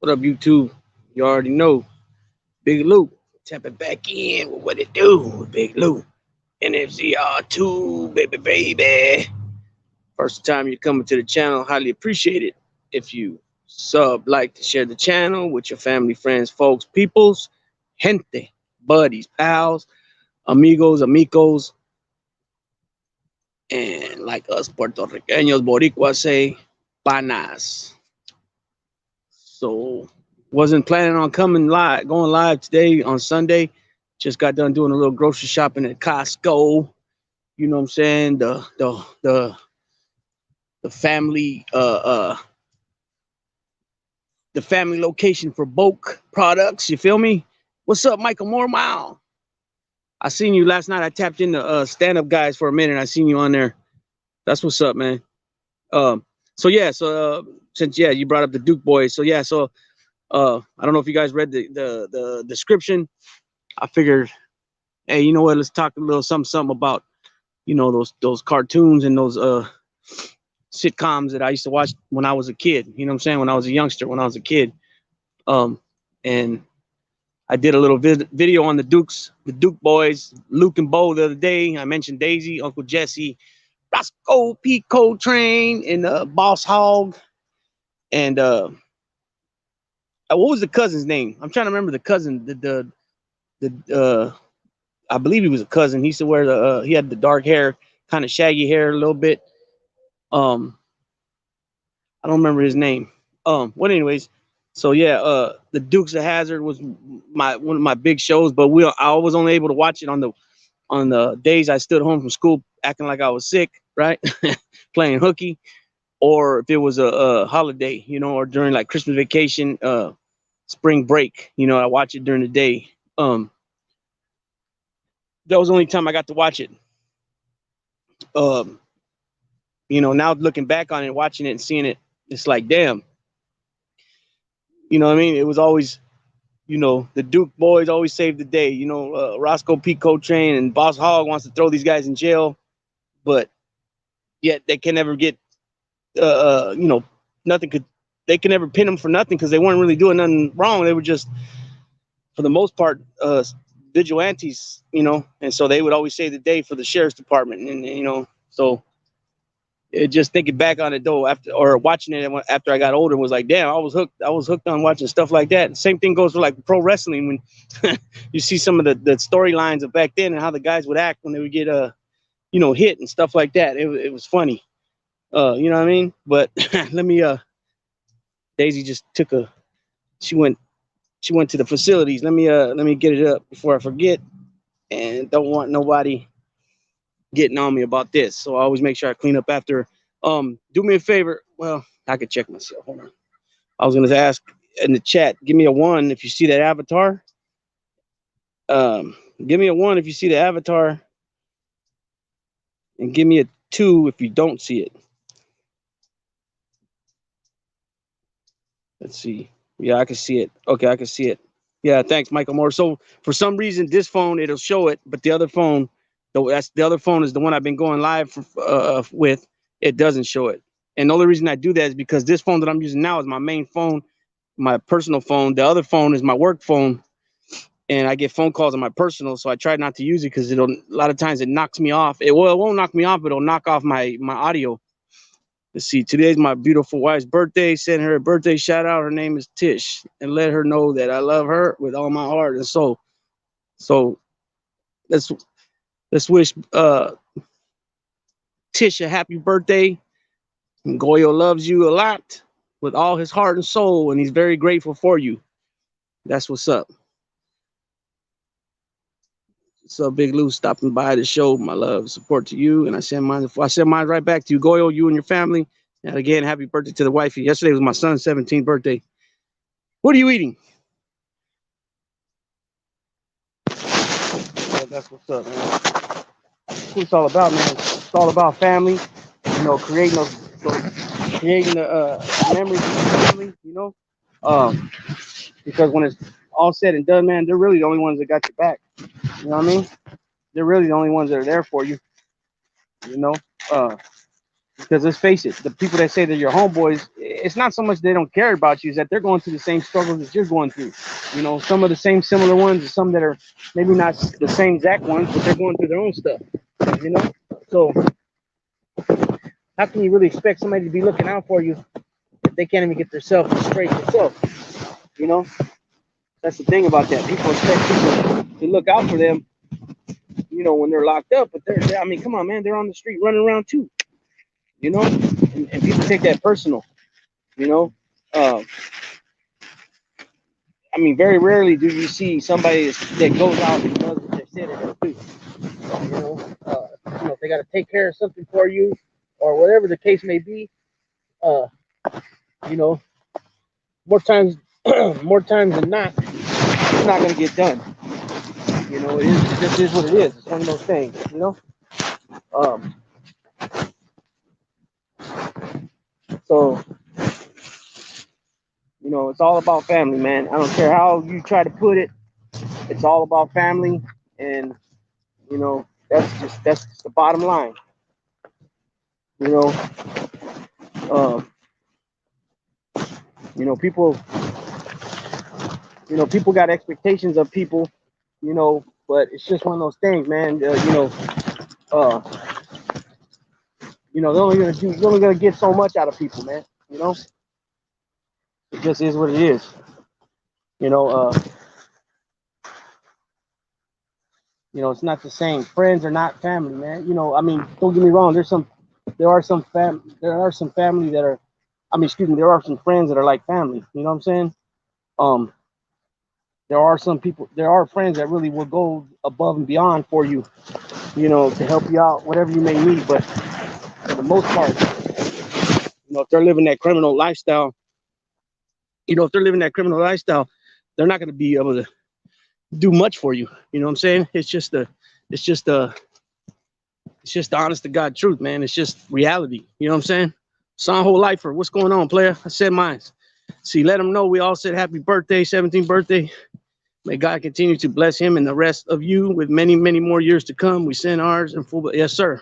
What up, YouTube? You already know. Big Lou. Tap it back in with what it do. Big Lou. NFCR2, baby, baby. First time you're coming to the channel, highly appreciate it. If you sub, like to share the channel with your family, friends, folks, peoples, gente, buddies, pals, amigos, amicos, and like us Puerto Ricanos, Boricuas say, panas. So wasn't planning on coming live, going live today on Sunday. Just got done doing a little grocery shopping at Costco. You know what I'm saying? The family the family location for bulk products. You feel me? What's up, Michael Mormile? I seen you last night. I tapped into stand-up guys for a minute. I seen you on there. That's what's up, man. So yeah, since you brought up the Duke boys. So yeah, so I don't know if you guys read the description. I figured, hey, you know what? Let's talk a little something about, those cartoons and those sitcoms that I used to watch when I was a kid. You know what I'm saying? When I was a youngster, when I was a kid. And I did a little video on the Duke boys, Luke and Bo the other day. I mentioned Daisy, Uncle Jesse, Roscoe P. Coltrane, and Boss Hog. And what was the cousin's name? I'm trying to remember the cousin. I believe he was a cousin. He used to wear he had the dark hair, kind of shaggy hair a little bit. I don't remember his name. Well, anyways, so yeah, the Dukes of Hazard was one of my big shows, but I was only able to watch it on the days I stood home from school, acting like I was sick, right, playing hooky, or if it was a holiday, or during like Christmas vacation, spring break, I watch it during the day. That was the only time I got to watch it. Now looking back on it, watching it and seeing it, it's like, damn, you know what I mean? It was always, the Duke boys always saved the day. Roscoe P. Coltrane and Boss Hogg wants to throw these guys in jail, but yet they can never get, nothing they can never pin them for nothing because they weren't really doing nothing wrong. They were just, for the most part, vigilantes, and so they would always save the day for the sheriff's department. And so just thinking back on it though, or watching it after I got older, was like, damn, I was hooked on watching stuff like that. Same thing goes for like pro wrestling, when you see some of the storylines of back then and how the guys would act when they would get hit and stuff like that. It was funny. You know what I mean? But let me Daisy just she went to the facilities. Let me get it up before I forget, and don't want nobody getting on me about this. So I always make sure I clean up after. Do me a favor. Well, I could check myself. Hold on. I was gonna ask in the chat, give me a 1 if you see that avatar. Give me a 1 if you see the avatar, and give me a 2 if you don't see it. Let's see. Yeah, I can see it. Okay, I can see it. Yeah, thanks, Michael Moore. So for some reason, this phone, it'll show it, but the other phone, the other phone is the one I've been going live with. It doesn't show it. And the only reason I do that is because this phone that I'm using now is my main phone, my personal phone. The other phone is my work phone, and I get phone calls on my personal, so I try not to use it because a lot of times it knocks me off. It won't knock me off, but it'll knock off my audio. Let's see. Today's my beautiful wife's birthday. Send her a birthday shout out. Her name is Tish, and let her know that I love her with all my heart and soul. So let's wish Tish a happy birthday. And Goyo loves you a lot with all his heart and soul, and he's very grateful for you. That's what's up. So Big Lou stopping by the show. My love, support to you, and I send mine right back to you, Goyo, you and your family. And again, happy birthday to the wifey. Yesterday was my son's 17th birthday. What are you eating? Yeah, that's what's up, man. That's what it's all about, man. It's all about family. Creating the memories of the family. Because when it's all said and done, man, they're really the only ones that got your back. You know what I mean? They're really the only ones that are there for you. You know. Because let's face it, the people that say they're your homeboys, it's not so much they don't care about you, is that they're going through the same struggles that you're going through. You know, some of the same similar ones, and some that are maybe not the same exact ones, but they're going through their own stuff. You know, so how can you really expect somebody to be looking out for you if they can't even get themselves straight themselves? You know, that's the thing about that. People expect people to look out for them, you know, when they're locked up, but I mean, come on, man, they're on the street running around too, you know, and people take that personal, you know. Um, I mean, very rarely do you see somebody that goes out and does what they said they're going to do. You know, if they got to take care of something for you or whatever the case may be, uh, you know, more times, more times than not, it's not going to get done. You know, it just is what it is. It's one of those things, you know. Um, so, you know, it's all about family, man. I don't care how you try to put it. It's all about family, and you know, that's just the bottom line. You know, um, you know, people got expectations of people, you know, but it's just one of those things, man. Uh, you're only gonna get so much out of people, man. You know, it just is what it is. You know, it's not the same. Friends are not family, man. You know, I mean, don't get me wrong. There are some family that are, I mean, excuse me, there are some friends that are like family. You know what I'm saying? Um, there are friends that really will go above and beyond for you, you know, to help you out, whatever you may need. But for the most part, you know, if they're living that criminal lifestyle, they're not going to be able to do much for you. You know what I'm saying? It's just the, it's just the honest to God truth, man. It's just reality. You know what I'm saying? Son whole lifer, what's going on, player? I said mine. See, let them know we all said happy birthday, 17th birthday. May God continue to bless him and the rest of you with many, many more years to come. We send ours in full. Yes, sir.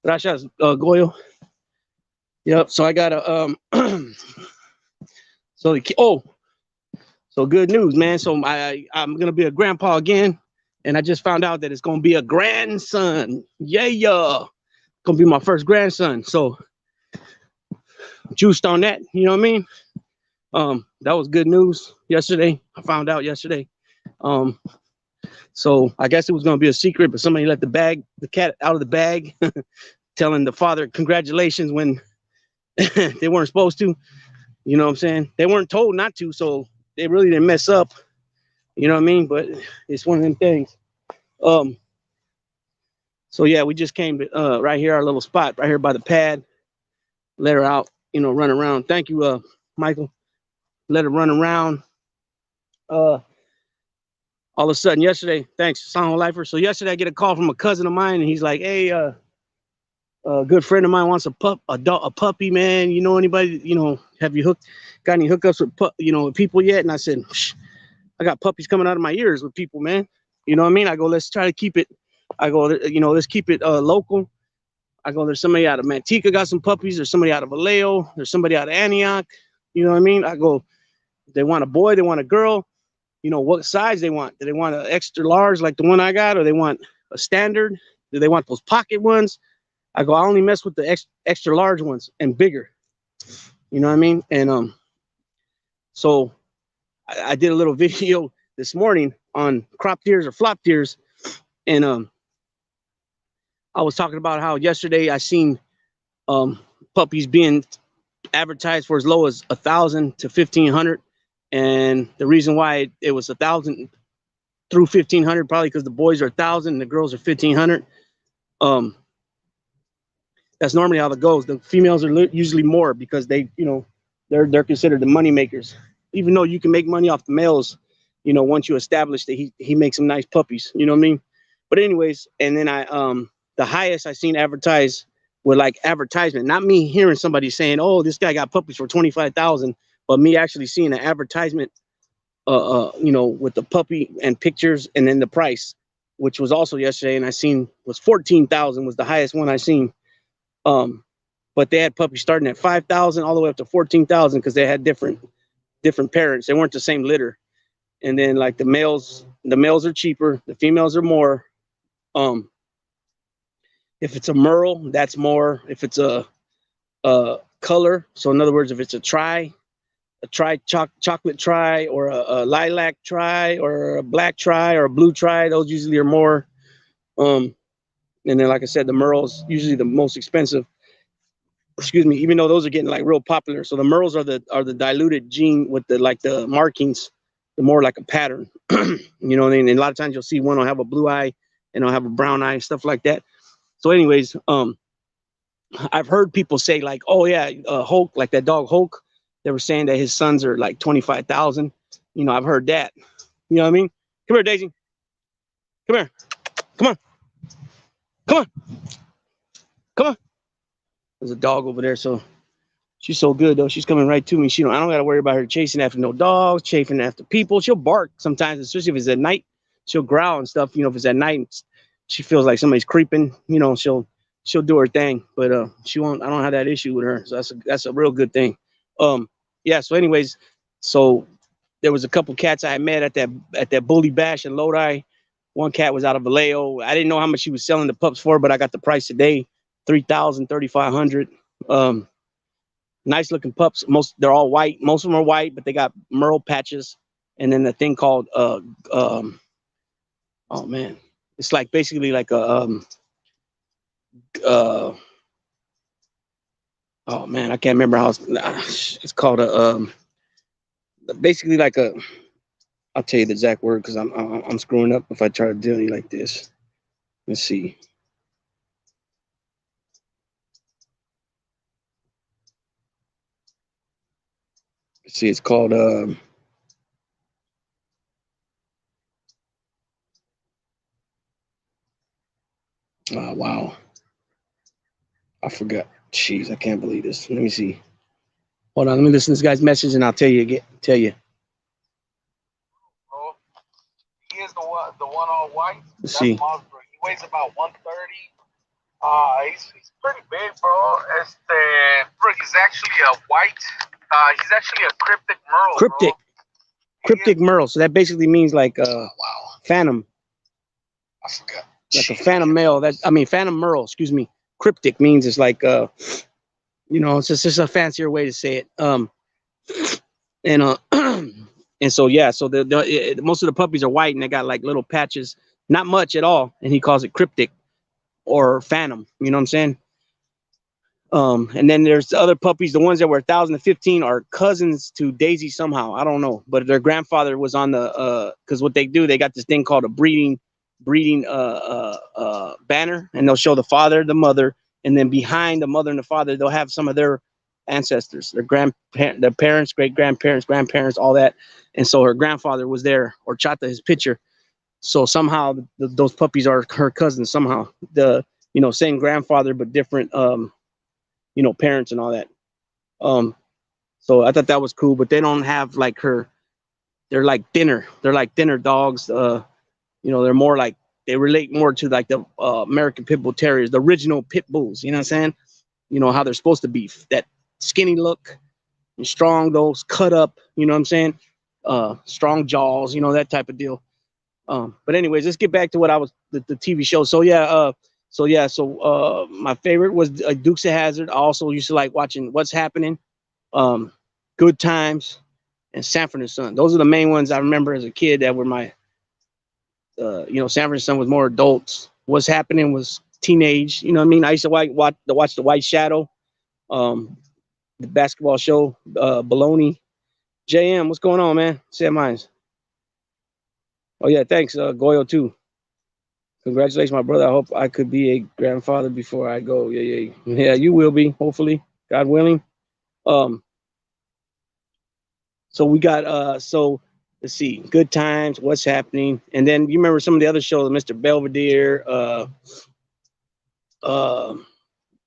Gracias, Goyo. Yep. So I got a so good news, man. So I'm gonna be a grandpa again, and I just found out that it's gonna be a grandson. Yeah. Gonna be my first grandson. So juiced on that. You know what I mean? That was good news yesterday. I found out yesterday. So I guess it was gonna be a secret, but somebody let the cat out of the bag, telling the father congratulations when they weren't supposed to. You know what I'm saying? They weren't told not to, so they really didn't mess up. You know what I mean? But it's one of them things. So yeah, we just came to right here, our little spot right here by the pad. Let her out, you know, run around. Thank you, Michael. Let her run around. All of a sudden yesterday, thanks, Sound Lifer. So yesterday I get a call from a cousin of mine, and he's like, "Hey, a good friend of mine wants a puppy, man. You know anybody? You know, have you got any hookups with people yet?" And I said, "I got puppies coming out of my ears with people, man. You know what I mean?" I go, "Let's try to keep it." I go, let's keep it local. I go, "There's somebody out of Manteca got some puppies. There's somebody out of Vallejo. There's somebody out of Antioch. You know what I mean?" I go, "They want a boy, they want a girl. You know, what size they want? Do they want an extra large like the one I got, or they want a standard? Do they want those pocket ones?" I go, "I only mess with the extra large ones and bigger." You know what I mean? And so I did a little video this morning on crop deers or flop deers, and I was talking about how yesterday I seen puppies being advertised for as low as 1,000 to 1,500, and the reason why it was 1,000 through 1,500 probably because the boys are 1,000 and the girls are 1,500. That's normally how it goes. The females are usually more because they're considered the money makers. Even though you can make money off the males, you know, once you establish that he makes some nice puppies. You know what I mean? But anyways, and then the highest I seen advertised with like advertisement, not me hearing somebody saying, "Oh, this guy got puppies for 25,000," but me actually seeing an advertisement, with the puppy and pictures and then the price, which was also yesterday, and I seen was 14,000 was the highest one I seen. but they had puppies starting at 5,000 all the way up to 14,000 because they had different parents. They weren't the same litter. And then like the males are cheaper, the females are more. Um, if it's a merle, that's more. If it's a color, so in other words, if it's chocolate tri, or a lilac tri, or a black tri, or a blue tri, those usually are more. Um, and then, like I said, the merles usually the most expensive. Excuse me, even though those are getting like real popular. So the merles are the diluted gene with the like the markings, the more like a pattern. You know what I mean? And a lot of times you'll see one will have a blue eye and it'll have a brown eye, stuff like that. So, anyways, I've heard people say like, oh yeah, Hulk, like that dog Hulk. They were saying that his sons are like 25,000. You know, I've heard that. You know what I mean? Come here, Daisy. Come here. Come on. Come on. Come on. There's a dog over there, so she's so good though. She's coming right to me. I don't got to worry about her chasing after no dogs, chasing after people. She'll bark sometimes, especially if it's at night. She'll growl and stuff. You know, if it's at night, she feels like somebody's creeping. You know, she'll do her thing, but she won't. I don't have that issue with her, so that's a real good thing. Yeah. So, anyways, so there was a couple cats I had met at that Bully Bash in Lodi. One cat was out of Vallejo. I didn't know how much she was selling the pups for, but I got the price today, 3,000, 3,500. Nice looking pups. They're all white. Most of them are white, but they got merle patches. And then the thing called oh man, it's like basically like a uh oh man, I can't remember how it's called basically like a. I'll tell you the exact word because I'm screwing up if I try to do it like this. Let's see. Let's see, it's called oh, wow. I forgot. Jeez, I can't believe this. Let me see. Hold on, let me listen to this guy's message and I'll tell you again. Tell you. Bro. He is the one all white. Let's That's see. monster. He weighs about 130. He's pretty big, bro. He's actually a white. He's actually a cryptic merle, Cryptic. bro. Cryptic merle. So that basically means like Wow. phantom. I forgot. Like a phantom male. Phantom merle, excuse me. Cryptic means it's like you know, it's just a fancier way to say it. And and so yeah, so most of the puppies are white and they got like little patches, not much at all, and he calls it cryptic or phantom. You know what I'm saying? And then there's the other puppies. The ones that were 1,015 are cousins to Daisy somehow. I don't know, but their grandfather was on the because what they do, they got this thing called a breeding banner, and they'll show the father, the mother, and then behind the mother and the father, they'll have some of their ancestors, their parents, great grandparents, grandparents, all that. And so her grandfather was there, or Chata, his picture. So somehow those puppies are her cousins somehow. Same grandfather but different parents and all that. Um, so I thought that was cool, but they don't have like her. They're like thinner. They're like thinner dogs. They're more like they relate more to like the American Pit Bull Terriers, the original pit bulls. You know what I'm saying? You know how they're supposed to be. That skinny look and strong, those cut up. You know what I'm saying? Strong jaws. You know, that type of deal. But anyways, let's get back to what I was the TV show. So yeah. My favorite was Dukes of Hazzard. I also used to like watching What's Happening, um, Good Times, and Sanford and Son. Those are the main ones I remember as a kid that were my, Sanford and Son was more adults. What's Happening was teenage. You know what I mean? I used to watch The White Shadow, um, the basketball show, Baloney. JM, what's going on, man? Say mines. Oh yeah, thanks, Goyo too. Congratulations, my brother. I hope I could be a grandfather before I go. Yeah. You will be, hopefully, God willing. Um, so we got let's see, Good Times, What's Happening, and then you remember some of the other shows, Mr. Belvedere, uh, Out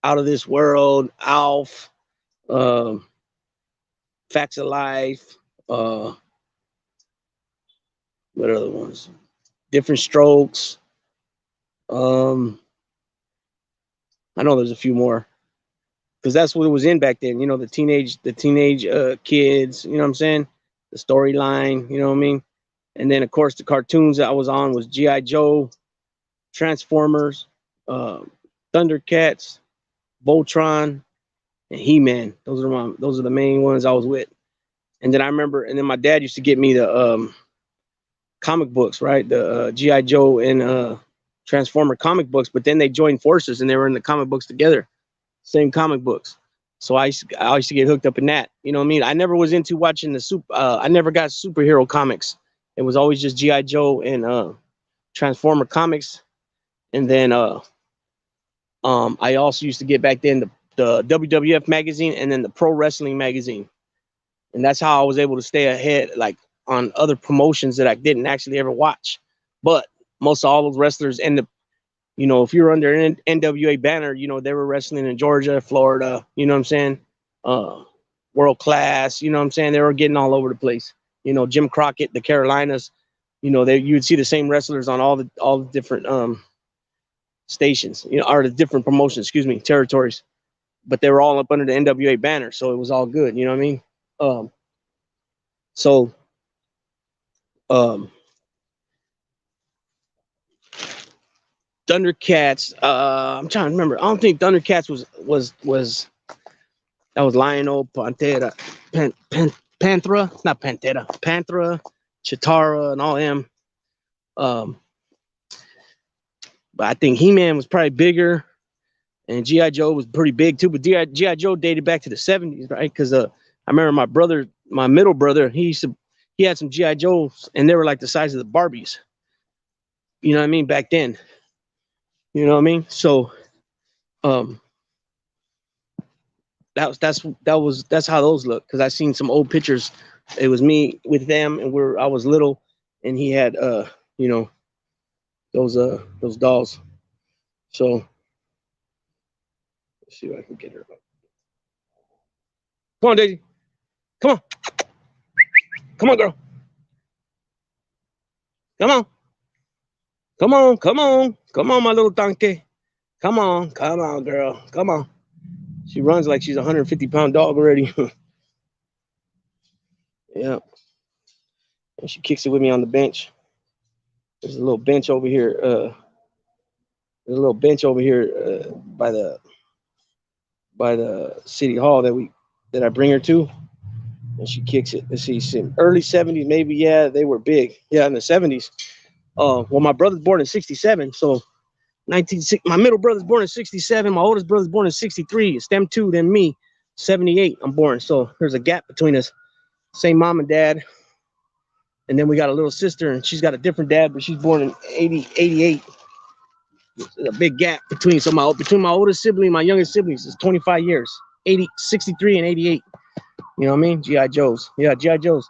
of This World, Alf, uh, Facts of Life. Uh, what other ones? Different Strokes. Um, I know there's a few more. because that's what it was in back then. You know, the teenage kids. You know what I'm saying? The storyline. You know what I mean? And then of course the cartoons that I was on was G.I. Joe, Transformers, uh, Thundercats, Voltron, and He-Man. Those are the main ones I was with. And then I remember, and then my dad used to get me the comic books, right? The GI Joe and Transformer comic books. But then they joined forces and they were in the comic books together, same comic books. So I used to get hooked up in that. You know what I mean? I never was into watching the super. I never got superhero comics. It was always just GI Joe and Transformer comics. And then I also used to get back then the WWF magazine and then the Pro Wrestling magazine. And that's how I was able to stay ahead, like on other promotions that I didn't actually ever watch. But most of all those wrestlers end up, you know, if you're under an NWA banner, you know, they were wrestling in Georgia, Florida, you know what I'm saying? World Class, you know what I'm saying? They were getting all over the place. You know, Jim Crockett, the Carolinas, you know, you would see the same wrestlers on all the different stations, you know, or the different promotions, excuse me, territories. But they were all up under the NWA banner, so it was all good, you know what I mean? So um Thundercats. I'm trying to remember. I don't think Thundercats was that was Lionel, Pantera, Panthera, not Pantera, Panthera, Chitara, and all them. Um, but I think He-Man was probably bigger, and GI Joe was pretty big too. But GI Joe dated back to the '70s, right? Because I remember my middle brother, he had some GI Joes, and they were like the size of the Barbies. You know what I mean? Back then, you know what I mean? So, um, that's how those look. Because I seen some old pictures. It was me with them, and I was little, and he had you know, those dolls. So let's see if I can get her. Come on, Daisy. Come on. Come on, girl. Come on. Come on. Come on. Come on, my little donkey. Come on. Come on, girl. Come on. She runs like she's a 150-pound dog already. Yeah. And she kicks it with me on the bench. There's a little bench over here. There's a little bench over here by the city hall that I bring her to, and she kicks it. Let's see, early '70s, maybe. Yeah, they were big. Yeah, in the '70s. Well, my brother's born in '67, so my middle brother's born in '67. My oldest brother's born in '63. It's them two, then me. '78, I'm born. So there's a gap between us. Same mom and dad. And then we got a little sister, and she's got a different dad, but she's born in '88. There's a big gap between between my oldest sibling and my youngest siblings is 25 years. 63 and 88. You know what I mean? GI Joes. Yeah, GI Joes.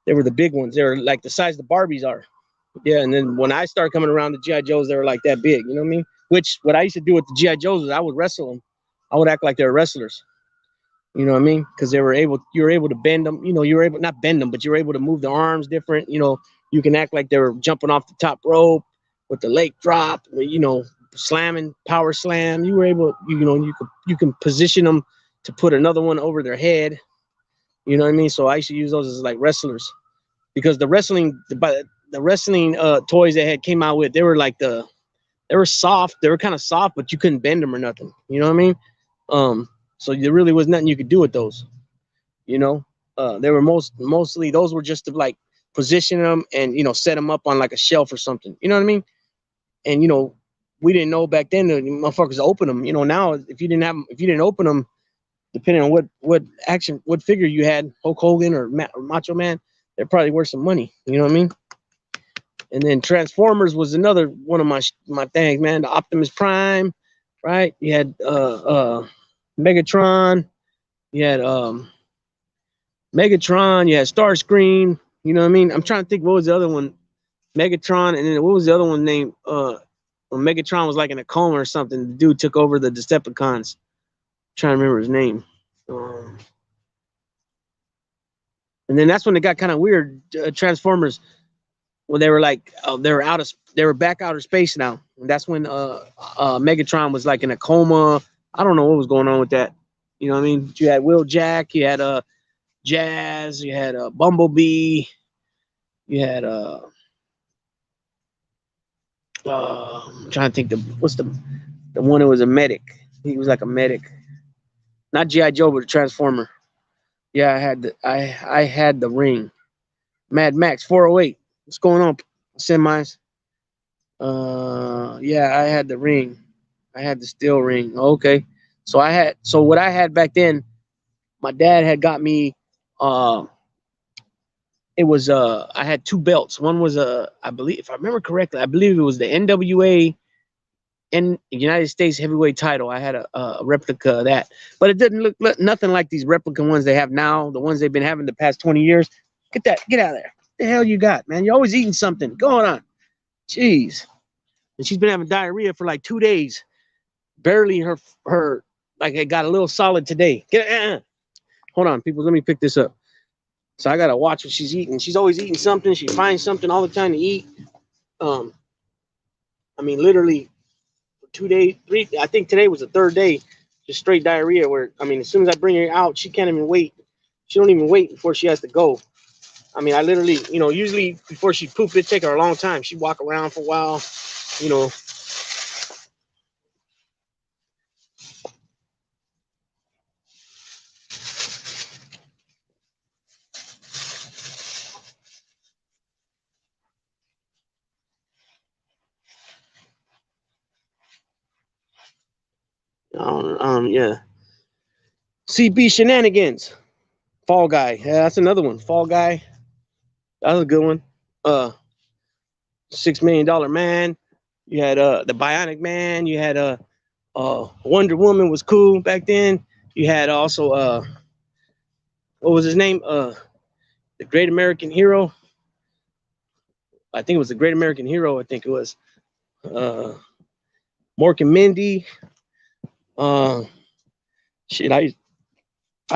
They were the big ones. They were like the size the Barbies are. Yeah, and then when I started coming around the GI Joes, they were like that big. You know what I mean? Which what I used to do with the GI Joes is I would wrestle them. I would act like they were wrestlers. You know what I mean? Because you were able to bend them. You know, you were able not bend them, but you were able to move the arms different. You know, you can act like they were jumping off the top rope with the leg drop. You know, slamming, power slam. You were able, you can position them to put another one over their head. You know what I mean? So I used to use those as like wrestlers because the wrestling toys they had came out with, they were like they were soft. They were kind of soft, but you couldn't bend them or nothing. You know what I mean? So there really was nothing you could do with those. You know, they were mostly those were just to like position them and set them up on like a shelf or something. You know what I mean? And we didn't know back then that motherfuckers open them. You know, now if you didn't open them, depending on what figure you had, Hulk Hogan or Macho Man, they're probably worth some money. You know what I mean? And then Transformers was another one of my things, man. The Optimus Prime, right? You had Megatron, you had Megatron, you had Starscream. You know what I mean? I'm trying to think what was the other one. Megatron, and then what was the other one named? When Megatron was like in a coma or something, the dude took over the Decepticons. I'm trying to remember his name. And then that's when it got kind of weird. Transformers, when they were like, they were back outer space now. And that's when Megatron was like in a coma. I don't know what was going on with that. You know what I mean? You had Will Jack, you had Jazz, you had Bumblebee, you had I'm trying to think what's the one that was a medic. He was like a medic, not GI Joe, but a Transformer. Yeah, I had the ring. Mad Max 408. What's going on, semis? Yeah, I had the ring. I had the steel ring. Okay, so what I had back then. My dad had got me. Uh, it was I had two belts. One was I believe, if I remember correctly, I believe it was the NWA and United States heavyweight title. I had a replica of that, but it didn't look nothing like these replica ones they have now. The ones they've been having the past 20 years. Get out of there. What the hell you got, man? You're always eating something. Going on. Jeez. And she's been having diarrhea for like 2 days. Barely her like it got a little solid today. Hold on, people. Let me pick this up. So I gotta watch what she's eating. She's always eating something. She finds something all the time to eat. Um, I mean, literally for 2 days, three. I think today was the third day, just straight diarrhea. Where I mean, as soon as I bring her out, she can't even wait. She don't even wait before she has to go. I mean, I literally, usually before she poop, it take her a long time. She walk around for a while, you know. Yeah. CB shenanigans. Fall Guy. Yeah, that's another one. Fall Guy. That was a good one. $6 Million Man. You had the Bionic Man. You had Wonder Woman was cool back then. You had also what was his name? The Great American Hero. I think it was the Great American Hero. I think it was Mork and Mindy. Uh, shit, I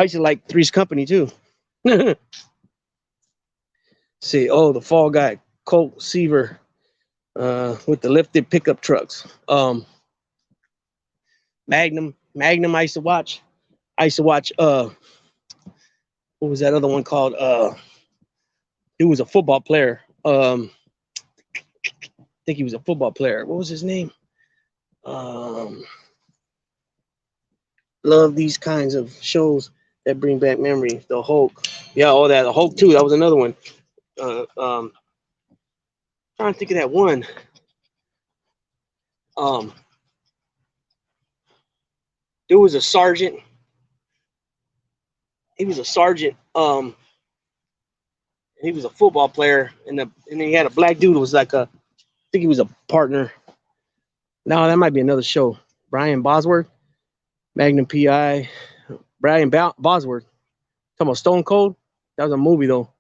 used to like Three's Company too. See, the Fall Guy, Colt Seaver, with the lifted pickup trucks. Magnum. I used to watch. What was that other one called? He was a football player. I think he was a football player. What was his name? Love these kinds of shows that bring back memory. The Hulk. Yeah, all that. The Hulk too. That was another one. Trying to think of that one. There was a sergeant. He was a sergeant. He was a football player, and then he had a black dude who was like I think he was a partner. No, that might be another show. Brian Bosworth, Magnum PI. Brian Bosworth. Talking about Stone Cold. That was a movie though.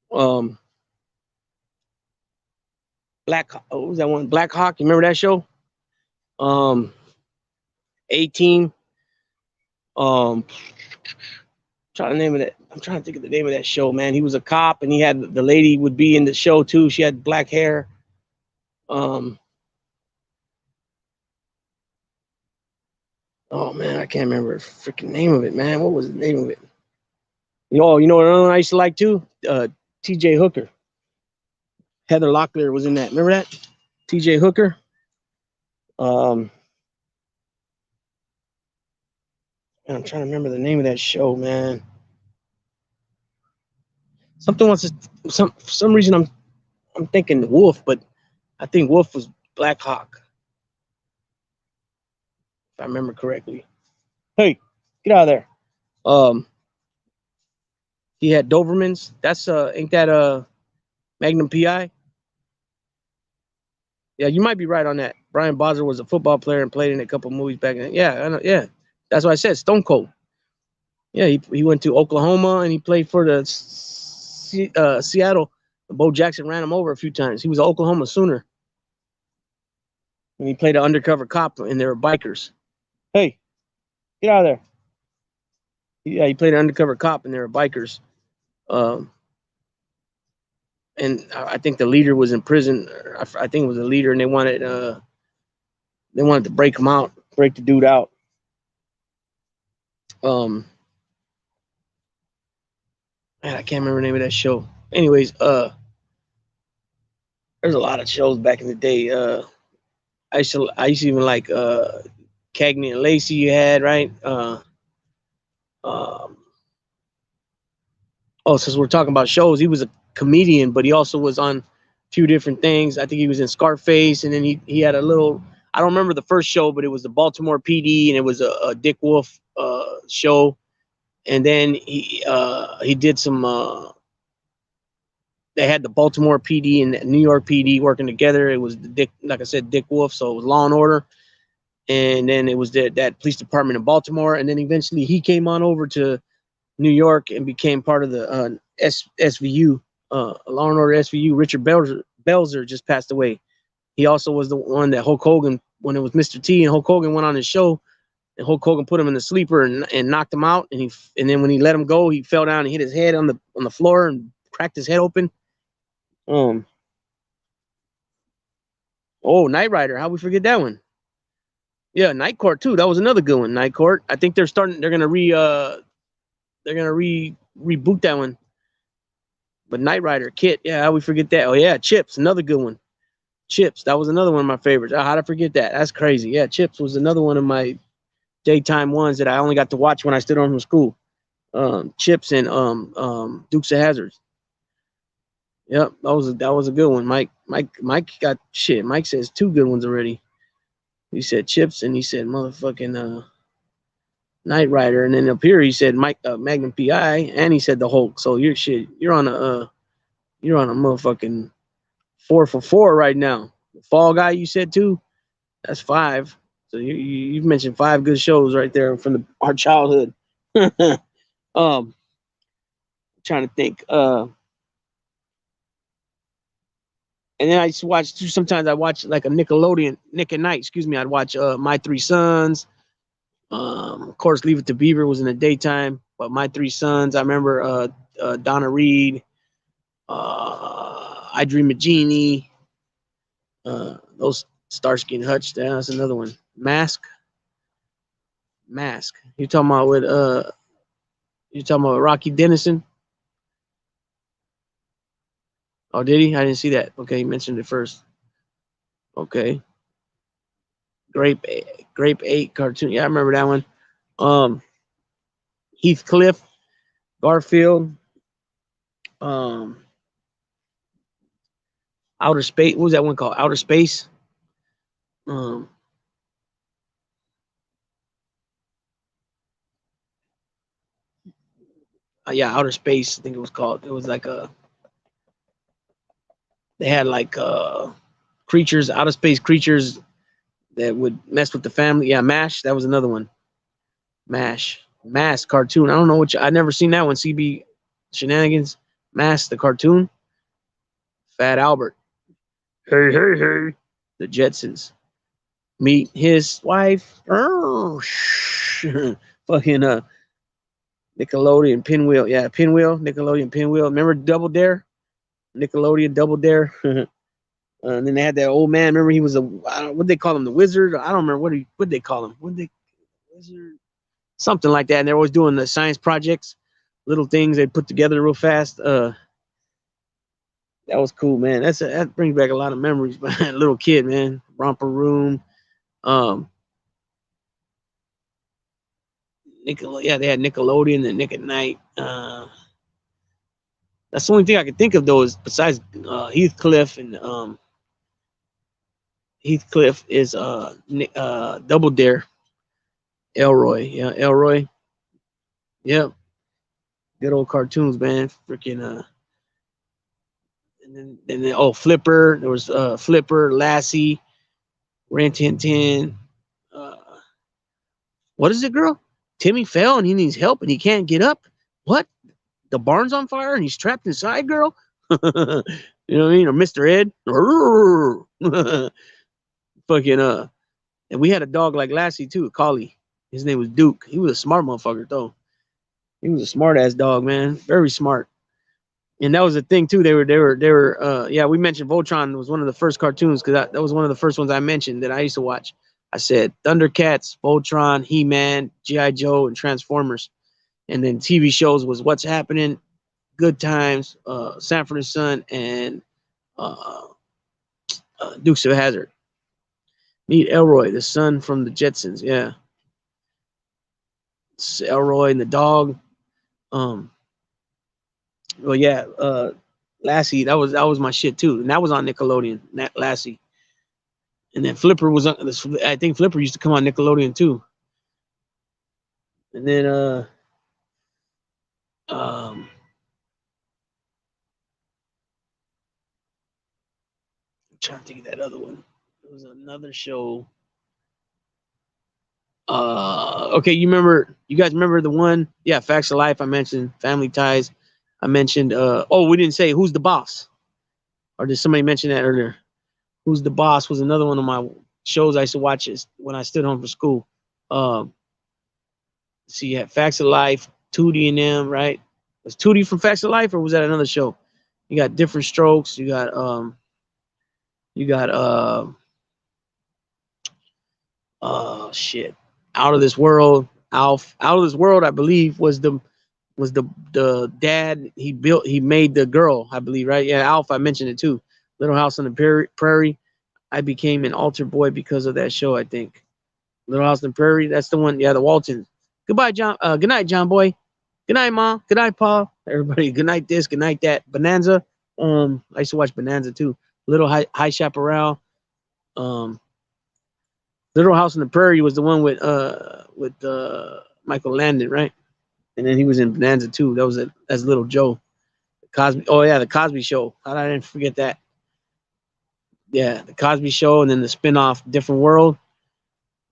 What was that one? Black Hawk. You remember that show? 18. Trying to name of that. I'm trying to think of the name of that show, man. He was a cop, and he had the lady would be in the show too. She had black hair. Oh man, I can't remember the freaking name of it, man. What was the name of it? You know another one I used to like too? T.J. Hooker. Heather Locklear was in that. Remember that? T.J. Hooker. And I'm trying to remember the name of that show, man. Something wants to for some reason I'm thinking Wolf, but I think Wolf was Black Hawk, if I remember correctly. Hey, get out of there. He had Dobermans. That's ain't that Magnum PI? Yeah, you might be right on that. Brian Bosworth was a football player and played in a couple movies back then. Yeah, I know, yeah. That's what I said. Stone Cold. Yeah, he went to Oklahoma and he played for the Seattle. Bo Jackson ran him over a few times. He was an Oklahoma Sooner. And he played an undercover cop, and they were bikers. Hey, get out of there. Yeah, he played an undercover cop, and they were bikers. And I think the leader was in prison. I think it was the leader, and they wanted to break him out, break the dude out. Um, man, I can't remember the name of that show. Anyways, there's a lot of shows back in the day. I used to even like Cagney and Lacey. You had right. Um, oh, since we're talking about shows, he was a comedian, but he also was on a few different things. I think he was in Scarface, and then he had a little. I don't remember the first show, but it was the Baltimore PD, and it was a Dick Wolf show. And then he did some. They had the Baltimore PD and the New York PD working together. It was the Dick, like I said, Dick Wolf. So it was Law and Order, and then it was that police department in Baltimore, and then eventually he came on over to New York and became part of the SVU, Law and Order SVU. Richard Belzer just passed away. He also was the one that Hulk Hogan, when it was Mr. T and Hulk Hogan went on his show, and Hulk Hogan put him in the sleeper and knocked him out. And then when he let him go, he fell down and hit his head on the floor and cracked his head open. Um, oh, Knight Rider, how we forget that one? Yeah, Night Court too. That was another good one. Night Court. I think they're gonna reboot that one. But Knight Rider, Kit, yeah, how we forget that? Oh yeah, Chips, another good one. Chips, that was another one of my favorites. How to forget that? That's crazy. Yeah, Chips was another one of my daytime ones that I only got to watch when I stood home from school. Chips and Dukes of Hazards. Yep, that was a good one. Mike got shit. Mike says two good ones already. He said Chips and he said motherfucking Knight Rider, and then up here he said Mike Magnum PI, and he said the Hulk. So you're shit. You're on a motherfucking 4 for 4 right now. Fall Guy, you said too. That's 5. So you've mentioned 5 good shows right there from our childhood. Trying to think. And then I used to watch. Sometimes I watch like a Nickelodeon, Nick at Night. Excuse me. I'd watch My Three Sons. Of course, Leave It to Beaver was in the daytime, but My Three Sons. I remember Donna Reed. I Dream of Jeannie. Those Starsky and Hutch. That's another one. Mask. You talking about with you talking about Rocky Dennison? Oh, did he? I didn't see that. Okay, he mentioned it first. Okay. Grape 8 cartoon. Yeah, I remember that one. Heathcliff, Garfield, um, Outer Space. What was that one called? Outer Space. Um, yeah, Outer Space. I think it was called. It was like they had like creatures, outer space creatures that would mess with the family. Yeah, MASH. That was another one. MASH cartoon. I don't know I never seen that one. CB Shenanigans. MASH the cartoon. Fat Albert. Hey. The Jetsons. Meet his wife. Fucking Nickelodeon Pinwheel. Yeah, Pinwheel. Nickelodeon Pinwheel. Remember Double Dare? Nickelodeon Double Dare. And then they had that old man. Remember he was what they call him, the wizard? I don't remember what they call him. Wizard? Something like that. And they're always doing the science projects, little things they put together real fast. That was cool, man. That brings back a lot of memories. Man, little kid, man. Romper Room. Yeah, they had Nickelodeon and Nick at Night. That's the only thing I could think of though, is besides Heathcliff and Heathcliff is Double Dare. Elroy, yeah, Elroy. Yep, good old cartoons, man. Freaking and then Flipper. There was Flipper, Lassie, Ran Tin Tin. What is it, girl? Timmy fell and he needs help and he can't get up. What? The barn's on fire and he's trapped inside, girl. You know what I mean? Or Mr. Ed. Fucking and we had a dog like Lassie too, a collie. His name was Duke. He was a smart motherfucker though. He was a smart ass dog, man. Very smart. And that was the thing too. They were yeah, we mentioned Voltron was one of the first cartoons because that was one of the first ones I mentioned that I used to watch. I said Thundercats, Voltron, He-Man, G.I. Joe, and Transformers. And then TV shows was What's Happening, Good Times, Sanford and Son, and uh, Dukes of Hazzard. Meet Elroy, the son from the Jetsons. Yeah, it's Elroy and the dog. Um, well, yeah, Lassie. That was my shit too, and that was on Nickelodeon. Lassie, and then Flipper was on. I think Flipper used to come on Nickelodeon too. And then um, I'm trying to think of that other one. There was another show. Okay, you guys remember the one? Yeah, Facts of Life. I mentioned Family Ties. I mentioned. Oh, we didn't say Who's the Boss, or did somebody mention that earlier? Who's the Boss was another one of my shows I used to watch when I stood home from school. Um, see, you had Facts of Life, Tootie and them, right? Was Tootie from Facts of Life, or was that another show? You got Different Strokes. You got shit, Out of This World. Alf, Out of This World, I believe, was the dad. He made the girl, I believe, right? Yeah, Alf, I mentioned it too. Little House on the Prairie. I became an altar boy because of that show, I think. Little House on the Prairie, that's the one. Yeah, the Waltons. Goodbye, John. Good night, John Boy. Good night, Mom. Good night, Pa. Everybody, good night this, good night that. Bonanza. I used to watch Bonanza too. Little High Chaparral. Um, Little House on the Prairie was the one with Michael Landon, right? And then he was in Bonanza too. That was as Little Joe. Cosby. Oh yeah, the Cosby Show. How did I didn't forget that? Yeah, the Cosby Show, and then the spinoff Different World.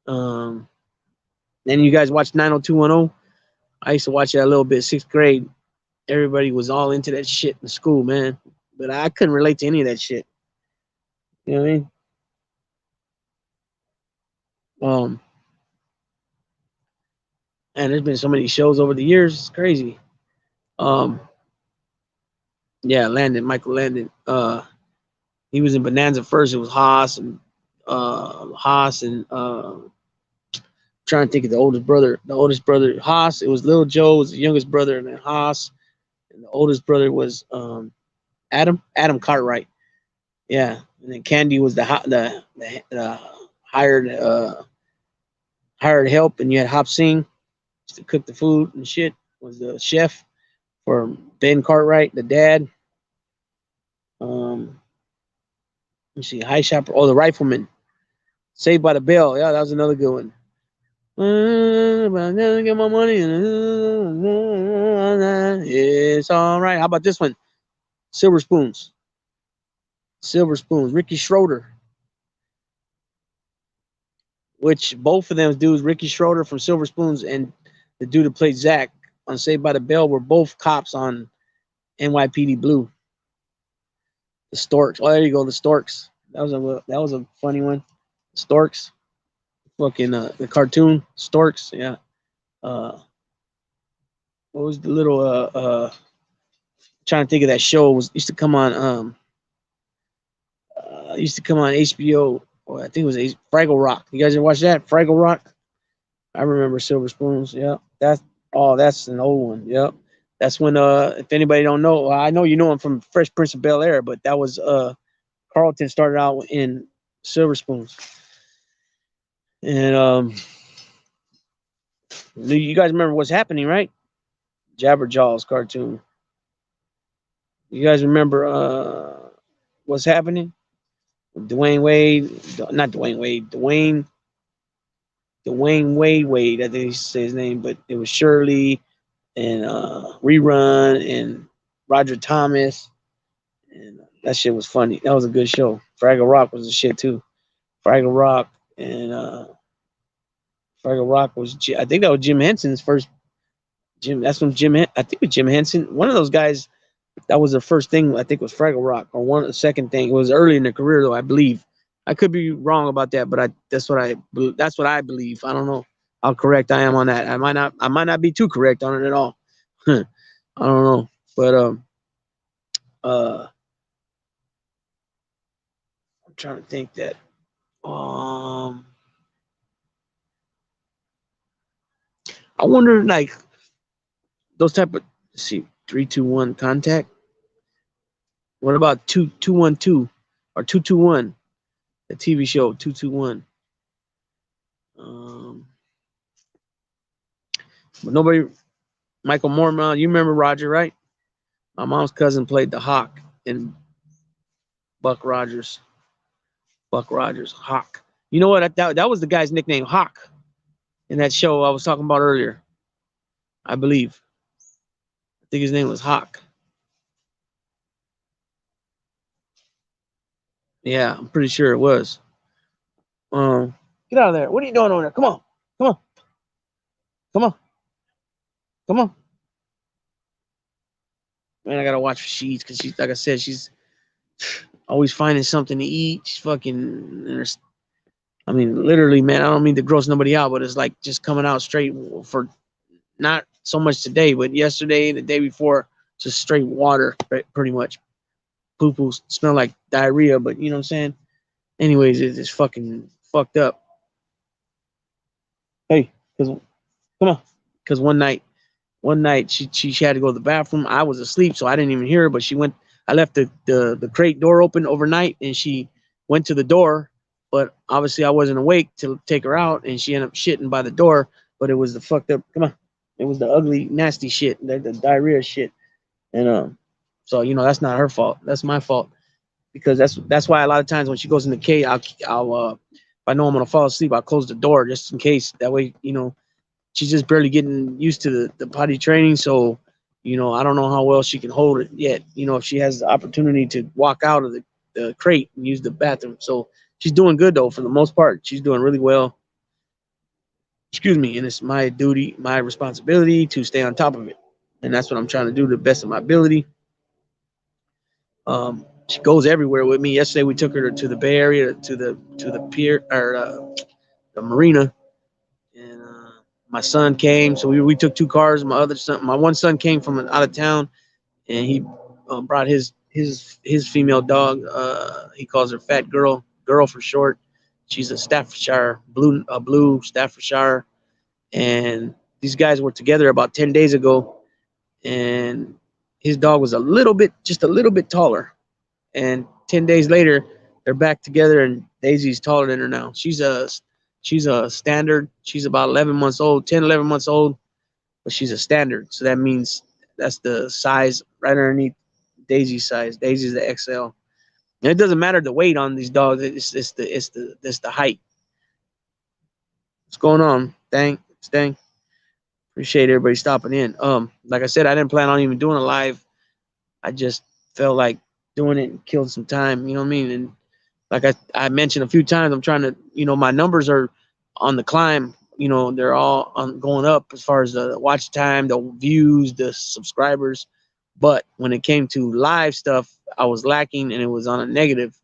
Um, then you guys watch 90210. I used to watch that a little bit. Sixth grade, everybody was all into that shit in school, man. But I couldn't relate to any of that shit. You know what I mean? Um, and there's been so many shows over the years. It's crazy. Um, yeah, Michael Landon. He was in Bonanza first. It was Haas and trying to think of the oldest brother. The oldest brother, Haas. It was Little Joe was the youngest brother, and then Haas. And the oldest brother was Adam Cartwright. Yeah, and then Candy was the hired help, and you had Hop Sing to cook the food and shit. Was the chef for Ben Cartwright, the dad. Um, let's see, High Shopper. Oh, the Rifleman. Saved by the Bell. Yeah, that was another good one. But I never get my money. It's all right. How about this one? Silver Spoons. Silver Spoons. Ricky Schroeder. Which both of them dudes, Ricky Schroeder from Silver Spoons and the dude that played Zach on Saved by the Bell, were both cops on NYPD Blue. The Storks. Oh, there you go. The Storks. That was a funny one. Storks. Fucking the cartoon Storks. Yeah. Uh, what was the little trying to think of that show? It was used to come on HBO. Or I think it was Fraggle Rock. You guys ever watch that? Fraggle Rock. I remember Silver Spoons. Yeah. That's an old one. Yep. That's when if anybody don't know, I know you know him from Fresh Prince of Bel Air, but that was Carlton started out in Silver Spoons. And you guys remember What's Happening, right? Jabberjaw's cartoon. You guys remember What's Happening? Dwayne Wade, not Dwayne Wade, Dwayne Wade, I think he said his name, but it was Shirley and Rerun and Roger Thomas. And that shit was funny. That was a good show. Fraggle Rock was a shit too. Fraggle Rock and Fraggle Rock was I think that was Jim Henson's first. That's when I think it was Jim Henson. One of those guys that was the first thing I think was Fraggle Rock, or one of the second thing. It was early in the career though, I believe. I could be wrong about that, but that's what I believe. I don't know how correct I am on that. I might not be too correct on it at all. I don't know, but uh, I'm trying to think that. Um, I wonder, like, those type of, let's see, 321 contact. What about 2212 or 221? The TV show 221. Um, but nobody. Michael Mormon, you remember Roger, right? My mom's cousin played the Hawk in Buck Rogers. Buck Rogers, Hawk. You know what? That was the guy's nickname, Hawk, in that show I was talking about earlier. I believe. I think his name was Hawk. Yeah, I'm pretty sure it was. Get out of there. What are you doing over there? Come on. Come on. Come on. Come on. Man, I gotta watch what she eats because she's, like I said, she's always finding something to eat. She's fucking. I mean, literally, man. I don't mean to gross nobody out, but it's like just coming out straight for not so much today, but yesterday, the day before, just straight water, pretty much. Poo poo smell like diarrhea, but you know what I'm saying. Anyways, it's fucking fucked up. Hey, cause come on, cause one night she had to go to the bathroom. I was asleep, so I didn't even hear her. But she went. I left the crate door open overnight, and she went to the door. But obviously, I wasn't awake to take her out, and she ended up shitting by the door. But it was the fucked up. Come on, it was the ugly, nasty shit, the diarrhea shit, and so that's not her fault. That's my fault because that's why a lot of times when she goes in the cage, I'll if I know I'm gonna fall asleep, I'll close the door just in case. That way, she's just barely getting used to the potty training. So, I don't know how well she can hold it yet. If she has the opportunity to walk out of the crate and use the bathroom. So she's doing good though, for the most part. She's doing really well. Excuse me. And it's my duty, my responsibility to stay on top of it. And that's what I'm trying to do to the best of my ability. She goes everywhere with me. Yesterday we took her to the Bay Area, to the pier, or the marina, and my son came. So we took two cars. My one son came from out of town, and he brought his female dog. He calls her Fat Girl for short. She's a Staffordshire blue Staffordshire, and these guys were together about 10 days ago, and his dog was just a little bit taller. And 10 days later, they're back together, and Daisy's taller than her now. She's a standard. She's about 11 months old, 10, 11 months old, but she's a standard. So that means that's the size right underneath Daisy's size. Daisy's the XL. And it doesn't matter the weight on these dogs. It's the height. What's going on? Stang. Appreciate everybody stopping in. Like I said, I didn't plan on even doing a live. I just felt like doing it and killed some time. You know what I mean? And like I mentioned a few times, I'm trying to, my numbers are on the climb. They're all going up as far as the watch time, the views, the subscribers. But when it came to live stuff, I was lacking, and it was on a negative,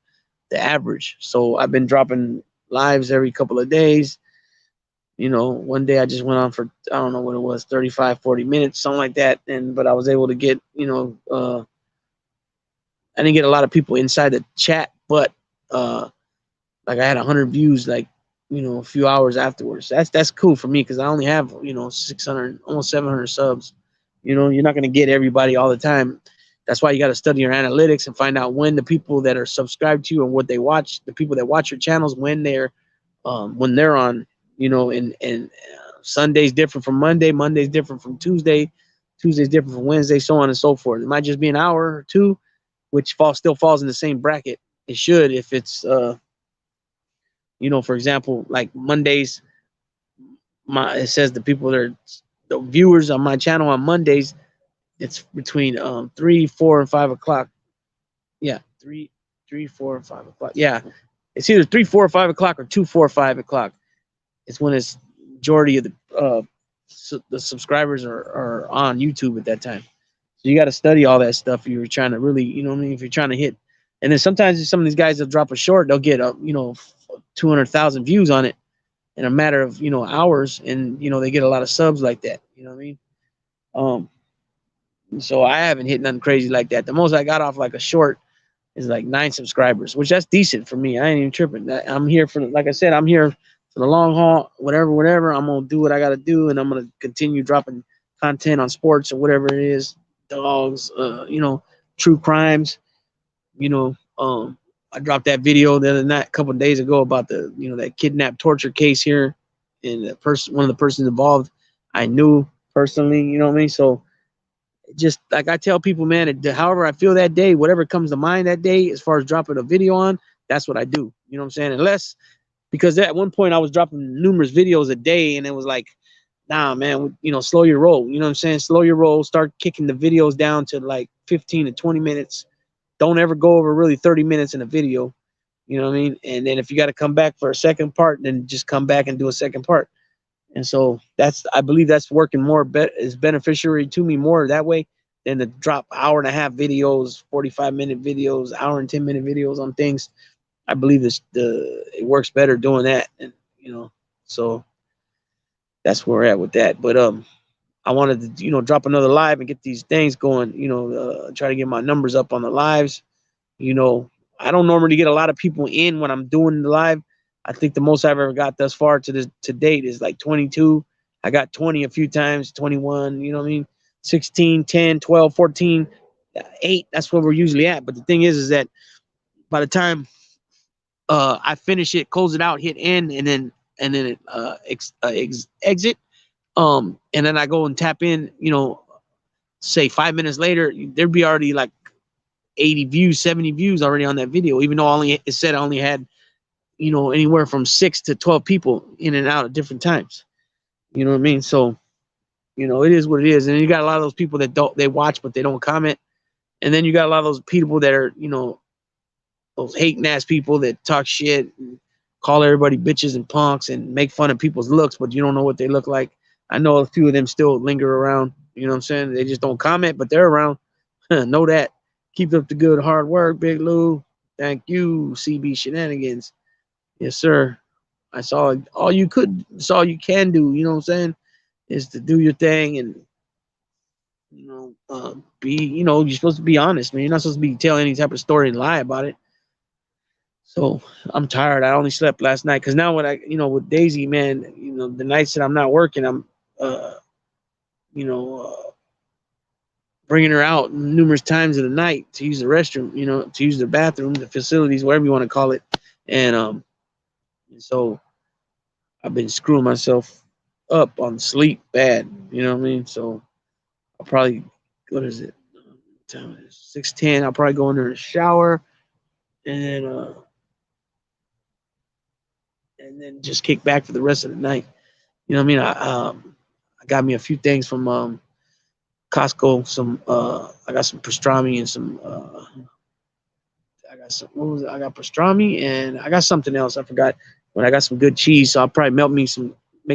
the average. So I've been dropping lives every couple of days. One day I just went on for, I don't know what it was, 35, 40 minutes, something like that. But I was able to get, I didn't get a lot of people inside the chat, but like I had 100 views, like, a few hours afterwards. That's cool for me because I only have 600, almost 700 subs. You're not gonna get everybody all the time. That's why you got to study your analytics and find out when the people that are subscribed to you and what they watch, the people that watch your channels, when they're on. And Sunday's different from Monday, Monday's different from Tuesday, Tuesday's different from Wednesday, so on and so forth. It might just be an hour or two, which still falls in the same bracket. It should, if it's for example, like Mondays, it says the people that are the viewers on my channel on Mondays, it's between 3, 4, and 5 o'clock. Yeah, 3, 4, and 5 o'clock. Yeah, it's either 3, 4, or 5 o'clock or 2, 4, 5 o'clock. It's when it's majority of the subscribers are on YouTube at that time. So you got to study all that stuff if you're trying to really, if you're trying to hit. And then sometimes some of these guys that drop a short, they'll get 200,000 views on it in a matter of hours, and they get a lot of subs like that. You know what I mean? So I haven't hit nothing crazy like that. The most I got off like a short is like 9 subscribers, which that's decent for me. I ain't even tripping. I'm here for, like I said, I'm here for the long haul, whatever. I'm gonna do what I gotta do, and I'm gonna continue dropping content on sports or whatever it is, dogs, true crimes. You know, I dropped that video the other night, a couple of days ago, about the that kidnap torture case here, and one of the persons involved, I knew personally. You know what I mean? So just like I tell people, man, however I feel that day, whatever comes to mind that day, as far as dropping a video on, that's what I do. You know what I'm saying? Unless because at one point I was dropping numerous videos a day, and it was like, nah, man, slow your roll. You know what I'm saying? Slow your roll. Start kicking the videos down to like 15 to 20 minutes. Don't ever go over really 30 minutes in a video. You know what I mean? And then if you got to come back for a second part, then just come back and do a second part. And so I believe that's working more, is beneficiary to me more that way than to drop hour and a half videos, 45-minute videos, hour and 10-minute videos on things. I believe it works better doing that. And, so that's where we're at with that. But, I wanted to, drop another live and get these things going, try to get my numbers up on the lives. You know, I don't normally get a lot of people in when I'm doing the live. I think the most I've ever got thus far to date is like 22. I got 20 a few times, 21, you know what I mean? 16, 10, 12, 14, 8. That's where we're usually at. But the thing is that by the time I finish it, close it out, hit end, and then exit, and then I go and tap in, say 5 minutes later, there'd be already like 80 views, 70 views already on that video, even though it said I only had, anywhere from 6 to 12 people in and out at different times. You know what I mean? So, it is what it is. And you got a lot of those people that they watch, but they don't comment. And then you got a lot of those people that are, those hating ass people that talk shit and call everybody bitches and punks and make fun of people's looks, but you don't know what they look like. I know a few of them still linger around. You know what I'm saying? They just don't comment, but they're around. Know that. Keep up the good hard work, Big Lou. Thank you, CB Shenanigans. Yes, sir. I saw all you could, saw you can do. You know what I'm saying? Is to do your thing and be. You're supposed to be honest, man. You're not supposed to be telling any type of story and lie about it. So I'm tired. I only slept last night because now when with Daisy, man, the nights that I'm not working, I'm, you know, uh, bringing her out numerous times in the night to use the restroom, to use the bathroom, the facilities, whatever you want to call it. And so I've been screwing myself up on sleep bad. You know what I mean? So I'll probably, what is it? Time is 6:10. I'll probably go in there and shower, and then just kick back for the rest of the night. You know what I mean? I got me a few things from Costco. I got some pastrami and some I got some. What was it? I got pastrami and I got something else. I forgot. But I got some good cheese, so I'll probably make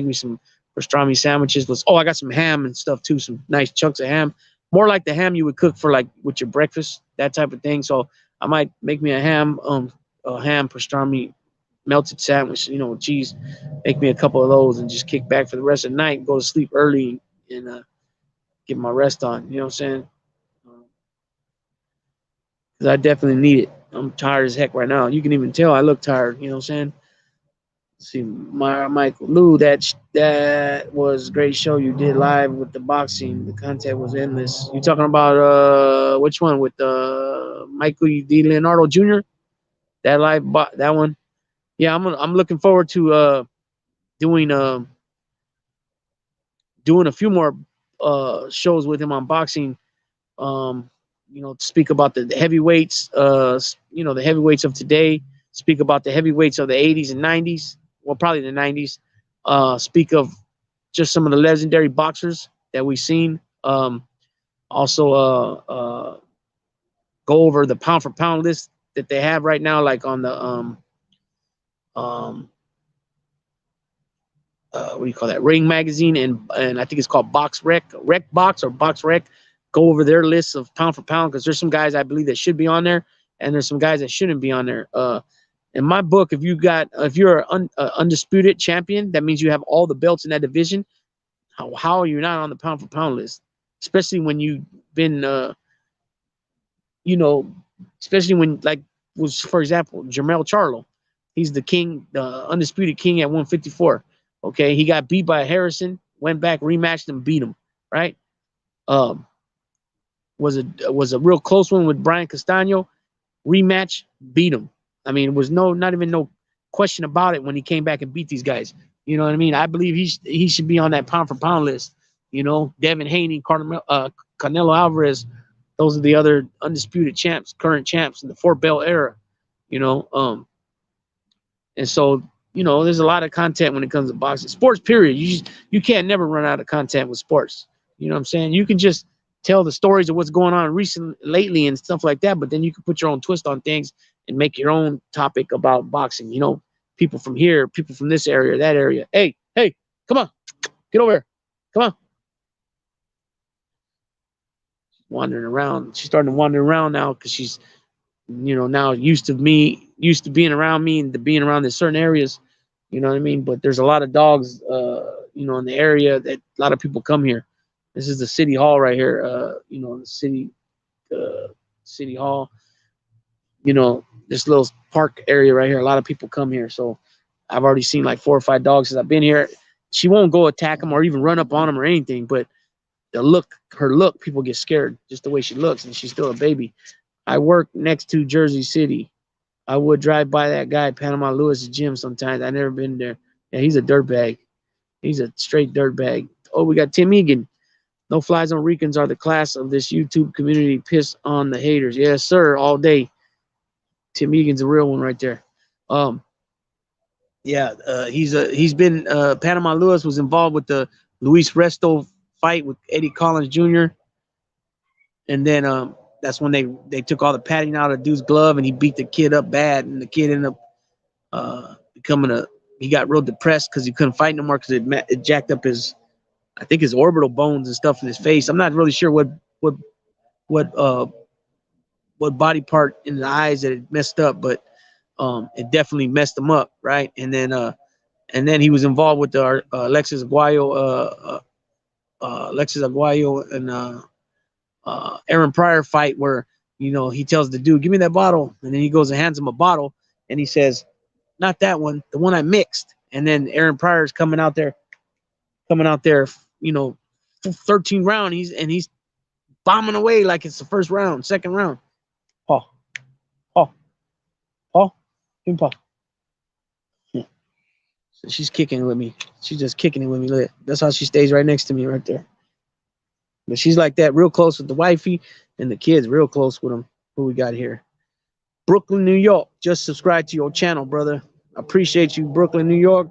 me some pastrami sandwiches. I got some ham and stuff too. Some nice chunks of ham, more like the ham you would cook for like with your breakfast, that type of thing. So I might make me a ham pastrami melted sandwich, with cheese. Make me a couple of those and just kick back for the rest of the night. And go to sleep early and get my rest on. You know what I'm saying? Because I definitely need it. I'm tired as heck right now. You can even tell I look tired. You know what I'm saying? See, Michael Lou, that was a great show you did live with the boxing. The content was endless. You talking about which one with Michael D. Leonardo Jr. That one? Yeah, I'm looking forward to doing doing a few more shows with him on boxing. Um, speak about the heavyweights, the heavyweights of today, speak about the heavyweights of the 80s and 90s, well, probably the 90s, speak of just some of the legendary boxers that we've seen. Also, go over the pound for pound list that they have right now, like on the, um, what do you call that? Ring Magazine, and I think it's called Rec Box or Box Rec. Go over their lists of pound for pound because there's some guys I believe that should be on there, and there's some guys that shouldn't be on there. In my book, if you're an undisputed champion, that means you have all the belts in that division. How are you not on the pound for pound list? Especially when you've been, you know, especially when like was for example Jermell Charlo. He's the king, the undisputed king at 154. Okay, he got beat by Harrison, went back, rematched him, beat him. Right? Um, was a real close one with Brian Castano. Rematch, beat him. I mean, it was not even no question about it when he came back and beat these guys. You know what I mean? I believe he should be on that pound for pound list. You know, Devin Haney, Canelo Alvarez, those are the other undisputed champs, current champs in the Fort Bell era. You know, and so there's a lot of content when it comes to boxing, sports. Period. You can't never run out of content with sports. You know what I'm saying? You can just tell the stories of what's going on lately and stuff like that, but then you can put your own twist on things and make your own topic about boxing. People from here, people from this area, that area. Hey, come on, get over here. Come on. Wandering around. She's starting to wander around now because she's, now used to being around me and to being around in certain areas. You know what I mean? But there's a lot of dogs, in the area that a lot of people come here. This is the city hall right here. The city hall. This little park area right here. A lot of people come here. So I've already seen like 4 or 5 dogs since I've been here. She won't go attack them or even run up on them or anything. But her look, people get scared just the way she looks, and she's still a baby. I work next to Jersey City. I would drive by that guy, Panama Lewis' gym sometimes. I never been there. Yeah, he's a dirtbag. He's a straight dirtbag. Oh, we got Tim Egan. No flies on Ricans are the class of this YouTube community. Piss on the haters. Yes, sir, all day. Tim Egan's a real one right there. Um, yeah, he's been Panama Lewis was involved with the Luis Resto fight with Eddie Collins Jr. And then that's when they took all the padding out of dude's glove and he beat the kid up bad, and the kid ended up he got real depressed because he couldn't fight no more because it jacked up his orbital bones and stuff in his face. I'm not really sure what uh what body part in the eyes that it messed up, but it definitely messed him up, right? And then he was involved with the Alexis Aguayo and Aaron Pryor fight where he tells the dude, "Give me that bottle," and then he goes and hands him a bottle, and he says, "Not that one, the one I mixed." And then Aaron Pryor's coming out there, 13 round. He's bombing away like it's the first round, second round. Paul, Paul, Paul, Paul. So she's kicking it with me. She's just kicking it with me. That's how she stays right next to me right there. But she's like that, real close with the wifey and the kids, real close with them. Who we got here? Brooklyn, New York. Just subscribe to your channel, brother. I appreciate you, Brooklyn, New York.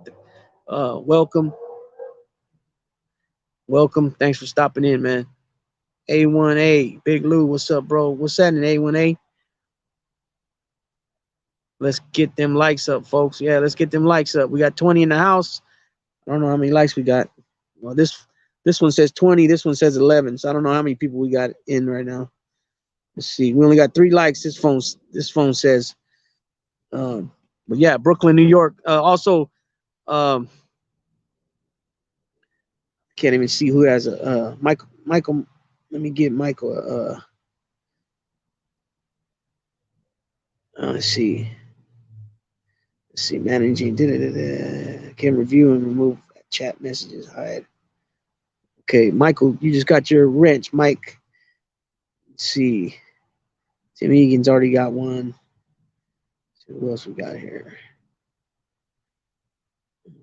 Welcome. Thanks for stopping in, man. A1A, Big Lou, what's up, bro? What's that in A1A? Let's get them likes up, folks. Yeah, let's get them likes up. We got 20 in the house. I don't know how many likes we got. Well, this one says 20. This one says 11. So I don't know how many people we got in right now. Let's see. We only got 3 likes. This phone says. But yeah, Brooklyn, New York. Also, can't even see who has a Michael. Let me get Michael. Let's see. Managing. Can review and remove chat messages. Hide. Okay, Michael, you just got your wrench, Mike. Let's see. Tim Egan's already got one. So who else we got here?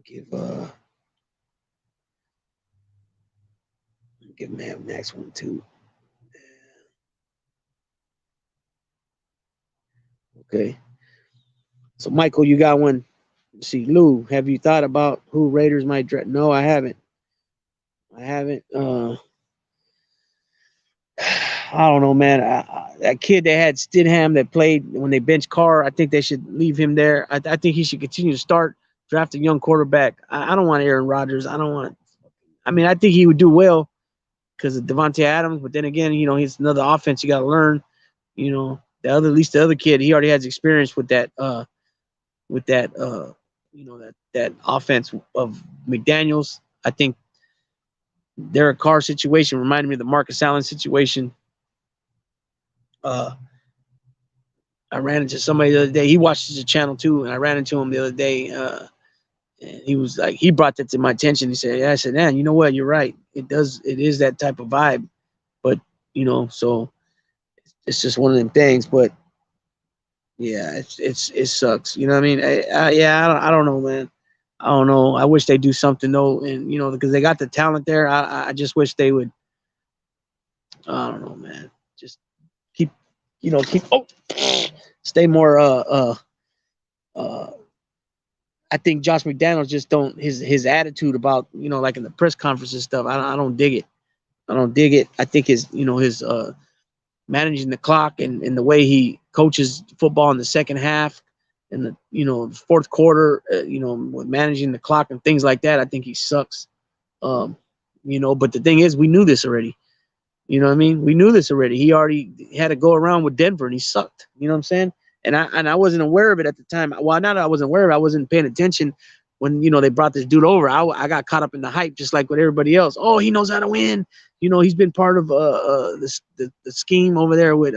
Give Max one too. Okay. So Michael, you got one. Let's see, Lou, have you thought about who Raiders might draft? No, I haven't. I don't know, man. That kid they had Stidham that played when they benched Carr, I think they should leave him there. I think he should continue to start, draft a young quarterback. I don't want Aaron Rodgers. I think he would do well because of Devontae Adams, but then again, he's another offense you got to learn. At least the other kid, he already has experience with that that offense of McDaniels. I think Derek Carr situation reminded me of the Marcus Allen situation. I ran into somebody the other day. He watches the channel too, and I ran into him the other day. And he was like, he brought that to my attention. He said, "Yeah," I said, "Man, you know what? You're right. It does. It is that type of vibe." But so it's just one of them things. But yeah, it sucks. You know what I mean? Yeah, I don't know, man. I don't know. I wish they do something though, and because they got the talent there. I just wish they would. I don't know, man. Just keep, keep. Oh, stay more. Uh. I think Josh McDaniels just don't his attitude about like in the press conference and stuff. I don't dig it. I don't dig it. I think his managing the clock and the way he coaches football in the second half and the fourth quarter, with managing the clock and things like that. I think he sucks. But the thing is, we knew this already. You know what I mean? We knew this already. He already had to go around with Denver, and he sucked. You know what I'm saying? And I wasn't aware of it at the time. Well, not that I wasn't aware of it. I wasn't paying attention when they brought this dude over. I got caught up in the hype, just like with everybody else. Oh, he knows how to win. He's been part of the scheme over there with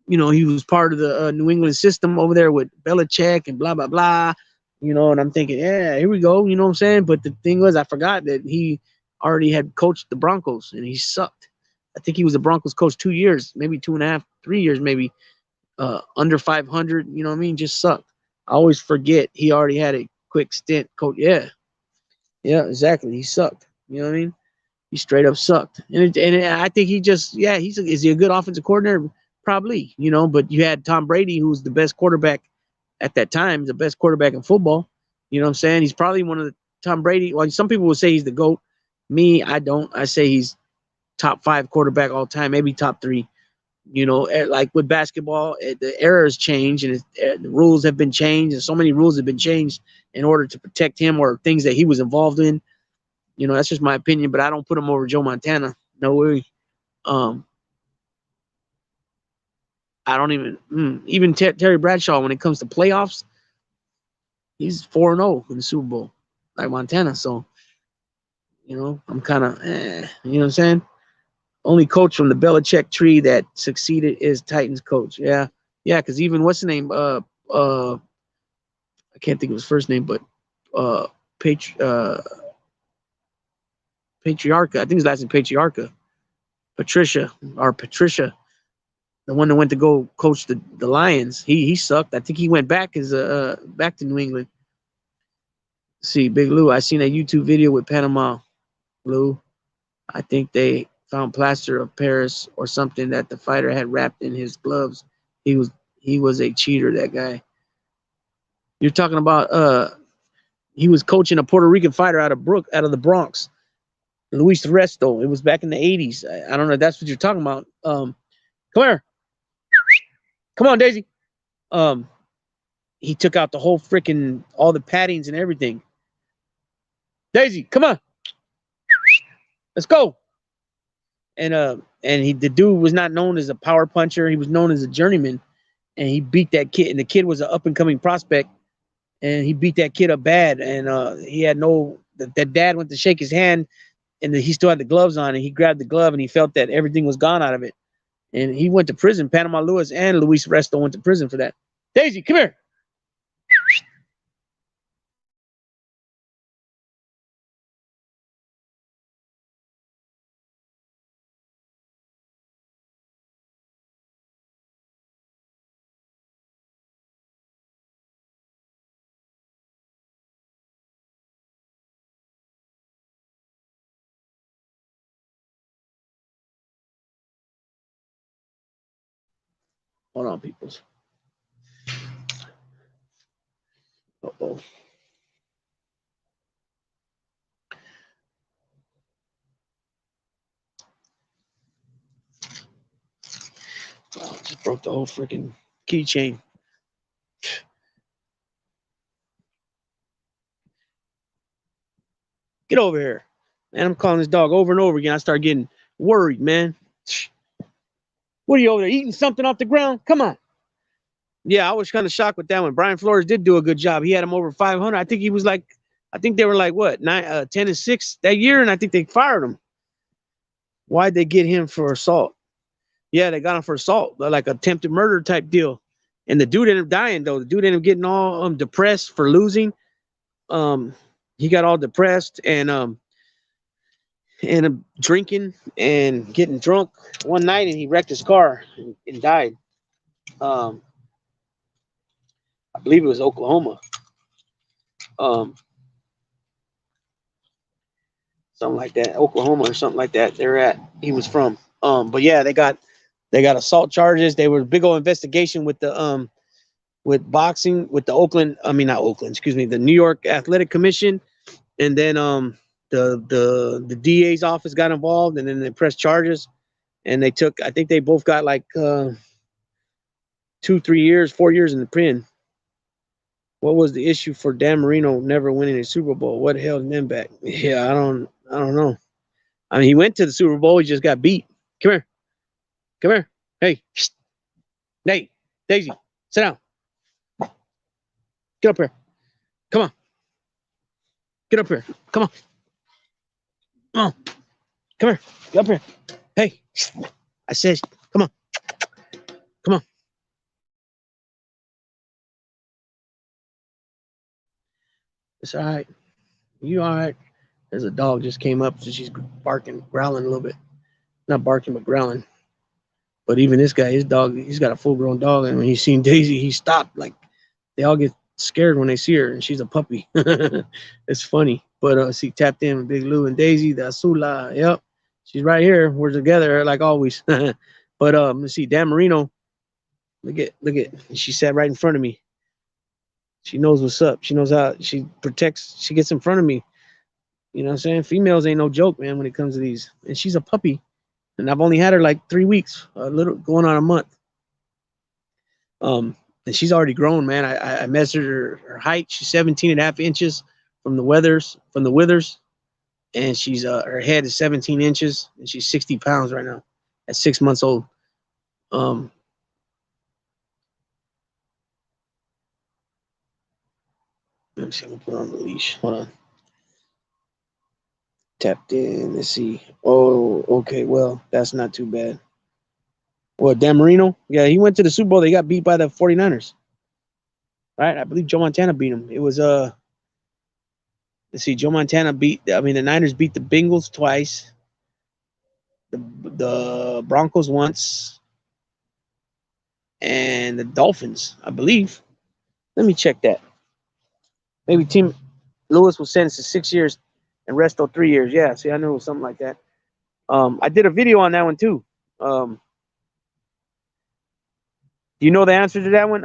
he was part of the New England system over there with Belichick and blah blah blah. And I'm thinking, yeah, here we go. You know what I'm saying? But the thing was, I forgot that he already had coached the Broncos and he sucked. I think he was the Broncos coach 2 years, maybe 2.5, 3 years, maybe under 500. You know what I mean? Just sucked. I always forget he already had a quick stint coach. Yeah, exactly. He sucked. You know what I mean? He straight up sucked. And I think he just, yeah, is he a good offensive coordinator? Probably, but you had Tom Brady, who was the best quarterback at that time, the best quarterback in football. You know what I'm saying? He's probably one of the Tom Brady. Well, some people would say he's the GOAT. Me, I don't. I say he's top 5 quarterback all time, maybe top 3. Like with basketball, the era has changed and the rules have been changed, and so many rules have been changed in order to protect him or things that he was involved in. That's just my opinion, but I don't put him over Joe Montana. No way. Um, I don't even Terry Bradshaw, when it comes to playoffs, he's 4-0 in the Super Bowl, like Montana. So, I'm kind of, you know what I'm saying? Only coach from the Belichick tree that succeeded is Titans coach. Yeah, because even what's the name? I can't think of his first name, but uh, Patriarca. I think his last name Patriarca. Patricia, the one that went to go coach the Lions. He sucked. I think he went back back to New England. See, Big Lou, I seen a YouTube video with Panama. Lou, I think they found plaster of Paris or something that the fighter had wrapped in his gloves. He was a cheater, that guy. You're talking about he was coaching a Puerto Rican fighter out of the Bronx, Luis Resto. It was back in the 80s. I don't know if that's what you're talking about. Come here. Come on, Daisy. He took out the whole freaking all the paddings and everything. Daisy, come on. Let's go. And the dude was not known as a power puncher. He was known as a journeyman, and he beat that kid. And the kid was an up and coming prospect, and he beat that kid up bad. And he had that dad went to shake his hand, and he still had the gloves on, and he grabbed the glove, and he felt that everything was gone out of it, and he went to prison. Panama Lewis and Luis Resto went to prison for that. Daisy, come here. Hold on, peoples. Uh-oh. Wow, just broke the whole freaking keychain. Get over here. Man, I'm calling this dog over and over again. I start getting worried, man. What are you over there eating something off the ground? Come on. Yeah, I was kind of shocked with that one. Brian Flores did do a good job. He had him over 500. I think they were like what 10-6 that year, and I think they fired him. Why'd they get him for assault? Yeah, they got him for assault, like attempted murder type deal. And the dude ended up dying though. The dude ended up getting all depressed for losing. Um, he got all depressed and drinking and getting drunk one night, and he wrecked his car and died. Um, I believe it was Oklahoma. Um, something like that, Oklahoma or something like that. They're at he was from. But yeah, they got assault charges. They were a big old investigation with boxing with the Oakland. I mean not Oakland, excuse me, the New York Athletic Commission, and then the DA's office got involved, and then they pressed charges, and they took. I think they both got like 2, 3 years, 4 years in the pen. What was the issue for Dan Marino never winning a Super Bowl? What held them back? Yeah, I don't know. I mean, he went to the Super Bowl. He just got beat. Come here. Come here. Hey. Hey. Daisy. Sit down. Get up here. Come on. Get up here. Come on. Come on. Come here. Get up here. Hey. I said, come on. Come on. It's all right. You all right? There's a dog just came up. So she's barking, growling a little bit. Not barking, but growling. But even this guy, his dog, he's got a full grown dog. And when he seen Daisy, he stopped. Like, they all get scared when they see her, and she's a puppy. It's funny. But she tapped in with Big Lou and Daisy, the Azula. Yep. She's right here. We're together like always. But let's see, Dan Marino. Look at she sat right in front of me. She knows what's up. She knows how she protects, she gets in front of me. You know what I'm saying? Females ain't no joke, man, when it comes to these. And she's a puppy. And I've only had her like 3 weeks, a little going on a month. And she's already grown, man. I measured her height. She's 17 and a half inches from the withers, and she's her head is 17 inches, and she's 60 pounds right now at 6 months old. Um, let me see. I'm gonna put her on the leash. Hold on. Tapped in. Let's see. Oh, okay. Well, that's not too bad. Well, Dan Marino, yeah, he went to the Super Bowl. They got beat by the 49ers. Right? I believe Joe Montana beat him. It was let's see, Joe Montana the Niners beat the Bengals twice, the Broncos once, and the Dolphins, I believe. Let me check that. Maybe Team Lewis was sentenced to 6 years and Resto 3 years. Yeah, see, I knew it was something like that. I did a video on that one too. Do you know the answer to that one,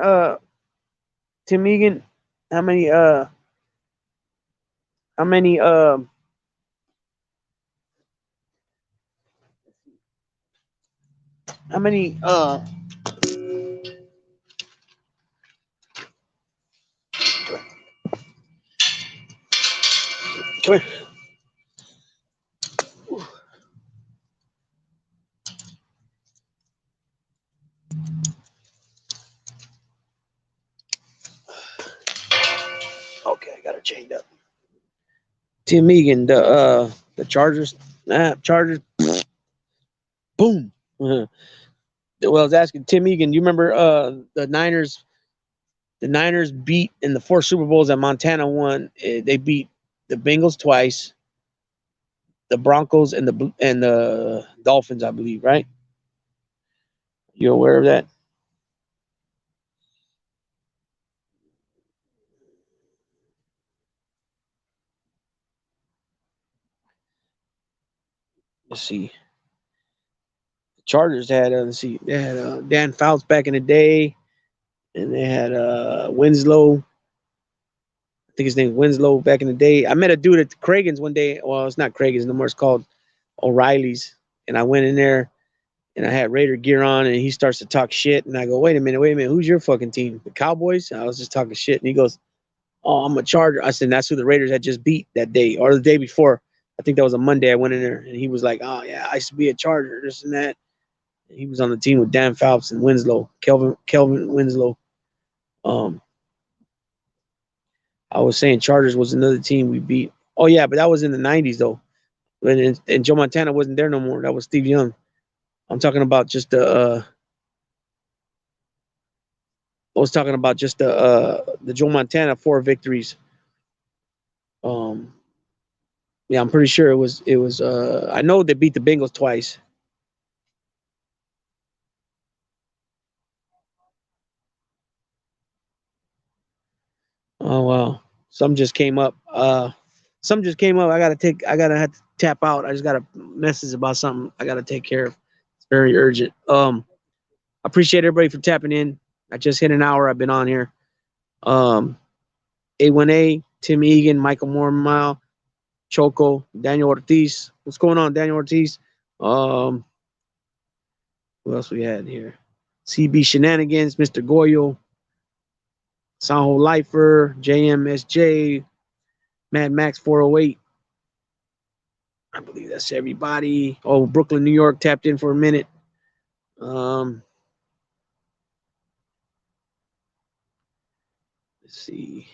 Tim Egan? How many how many how many come here. Okay, I got her chained up. Tim Egan, the Chargers, Chargers, boom. Well, I was asking Tim Egan. You remember the Niners? The Niners beat in the 4 Super Bowls that Montana won. They beat the Bengals twice, the Broncos, and the Dolphins, I believe. Right? You aware of that? Let's see. The Chargers had let's see. They had Dan Fouts back in the day, and they had Winslow. I think his name Winslow back in the day. I met a dude at Cragen's one day. Well, it's not Cragen's no more. It's called O'Reilly's. And I went in there and I had Raider gear on, and he starts to talk shit. And I go, wait a minute. Who's your fucking team? The Cowboys? And I was just talking shit. And he goes, oh, I'm a Charger. I said, that's who the Raiders had just beat that day or the day before. I think that was a Monday. I went in there and he was like, oh, yeah, I used to be a Charger, this and that. And he was on the team with Dan Phelps and Winslow, Kelvin Winslow. I was saying Chargers was another team we beat. Oh, yeah, but that was in the 90s, though. And Joe Montana wasn't there no more. That was Steve Young. I'm talking about just I was talking about just the Joe Montana 4 victories. Um, yeah, I'm pretty sure it was. I know they beat the Bengals twice. Oh wow, some just came up. Some just came up. I gotta have to tap out. I just got a message about something I gotta take care of. It's very urgent. I appreciate everybody for tapping in. I just hit an hour. I've been on here. Um, A1A, Tim Egan, Michael Mormile, Choco, Daniel Ortiz. What's going on, Daniel Ortiz? Um, who else we had here? CB Shenanigans, Mr. Goyo, Sanho Lifer, JMSJ, Mad Max 408. I believe that's everybody. Oh, Brooklyn, New York tapped in for a minute. Um, let's see.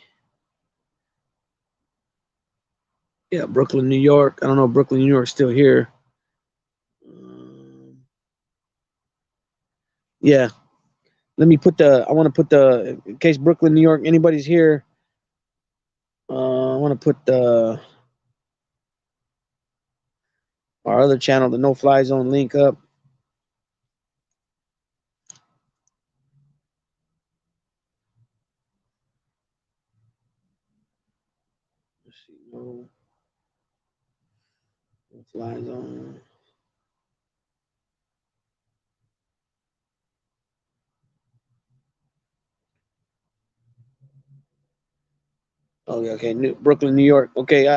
Yeah, Brooklyn, New York. I don't know if Brooklyn, New York's still here. Yeah, let me put the. I want to put the in case Brooklyn, New York. Anybody's here? I want to put the our other channel, the No Fly Zone, link up. Let's see, no Fly Zone. Oh, yeah, okay. Brooklyn, New York. Okay,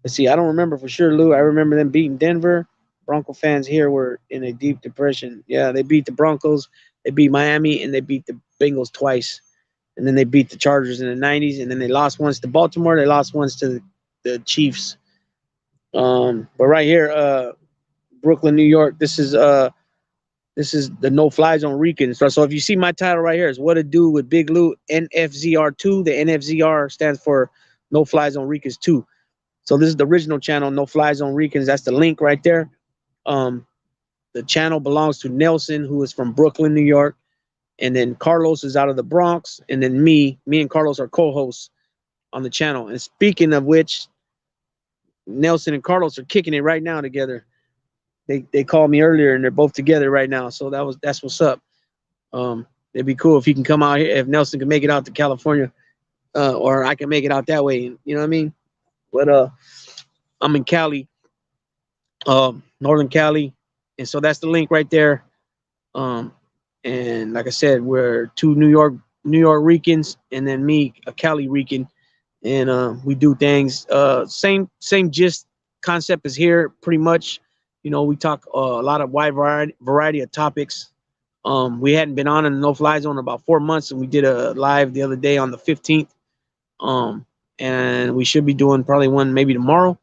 let's see. I don't remember for sure, Lou. I remember them beating Denver. Bronco fans here were in a deep depression. Yeah, they beat the Broncos, they beat Miami, and they beat the Bengals twice. And then they beat the Chargers in the '90s, and then they lost once to Baltimore. They lost once to the Chiefs. But right here, Brooklyn, New York. This is the No Fly Zone Rican. So if you see my title right here, is what to do with Big Lou NFZR2. The NFZR stands for No Fly Zone Ricans 2. So this is the original channel, No Fly Zone Ricans. That's the link right there. Um, the channel belongs to Nelson, who is from Brooklyn, New York, and then Carlos is out of the Bronx, and then me and Carlos are co-hosts on the channel. And speaking of which, Nelson and Carlos are kicking it right now together. They called me earlier, and they're both together right now. So that's what's up. It'd be cool if he can come out here. If Nelson can make it out to California, or I can make it out that way. You know what I mean? But I'm in Cali, Northern Cali, and so that's the link right there. Um, and like I said, we're two New York Ricans, and then me, a Cali Rican, and we do things. Same gist concept is here, pretty much. You know, we talk a lot of wide variety of topics. We hadn't been on in the No Fly Zone in about 4 months, and we did a live the other day on the 15th. Um, and we should be doing probably one maybe tomorrow,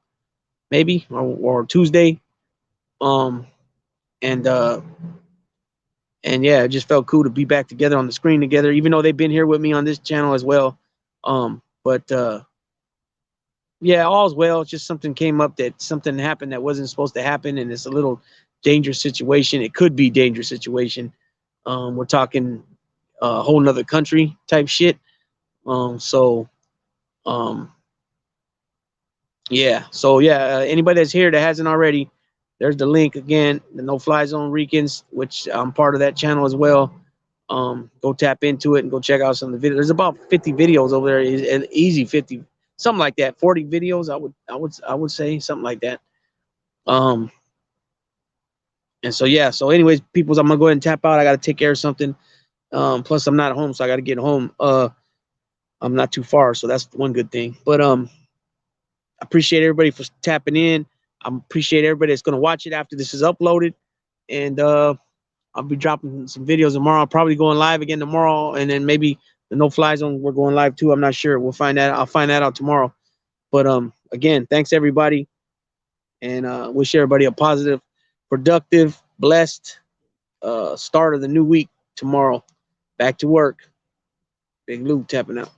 maybe or Tuesday. Um, and and yeah, it just felt cool to be back together on the screen together, even though they've been here with me on this channel as well. But yeah, all's well. It's just something came up that something happened that wasn't supposed to happen, and it's a little dangerous situation. It could be a dangerous situation. We're talking a whole nother country type shit. So um, yeah. So yeah, anybody that's here that hasn't already, there's the link again, the No Fly Zone Ricans, which I'm part of that channel as well. Go tap into it and go check out some of the videos. There's about 50 videos over there, easy 50, something like that. 40 videos, I would say something like that. Um, and so yeah. So anyways, peoples, I'm gonna go ahead and tap out. I gotta take care of something. Plus I'm not at home, so I gotta get home. I'm not too far, so that's one good thing. But I appreciate everybody for tapping in. I appreciate everybody that's gonna watch it after this is uploaded. And I'll be dropping some videos tomorrow. I'm probably going live again tomorrow, and then maybe the No Fly Zone we're going live too. I'm not sure. We'll find that. I'll find that out tomorrow. But again, thanks everybody, and wish everybody a positive, productive, blessed start of the new week tomorrow. Back to work. Big Lou tapping out.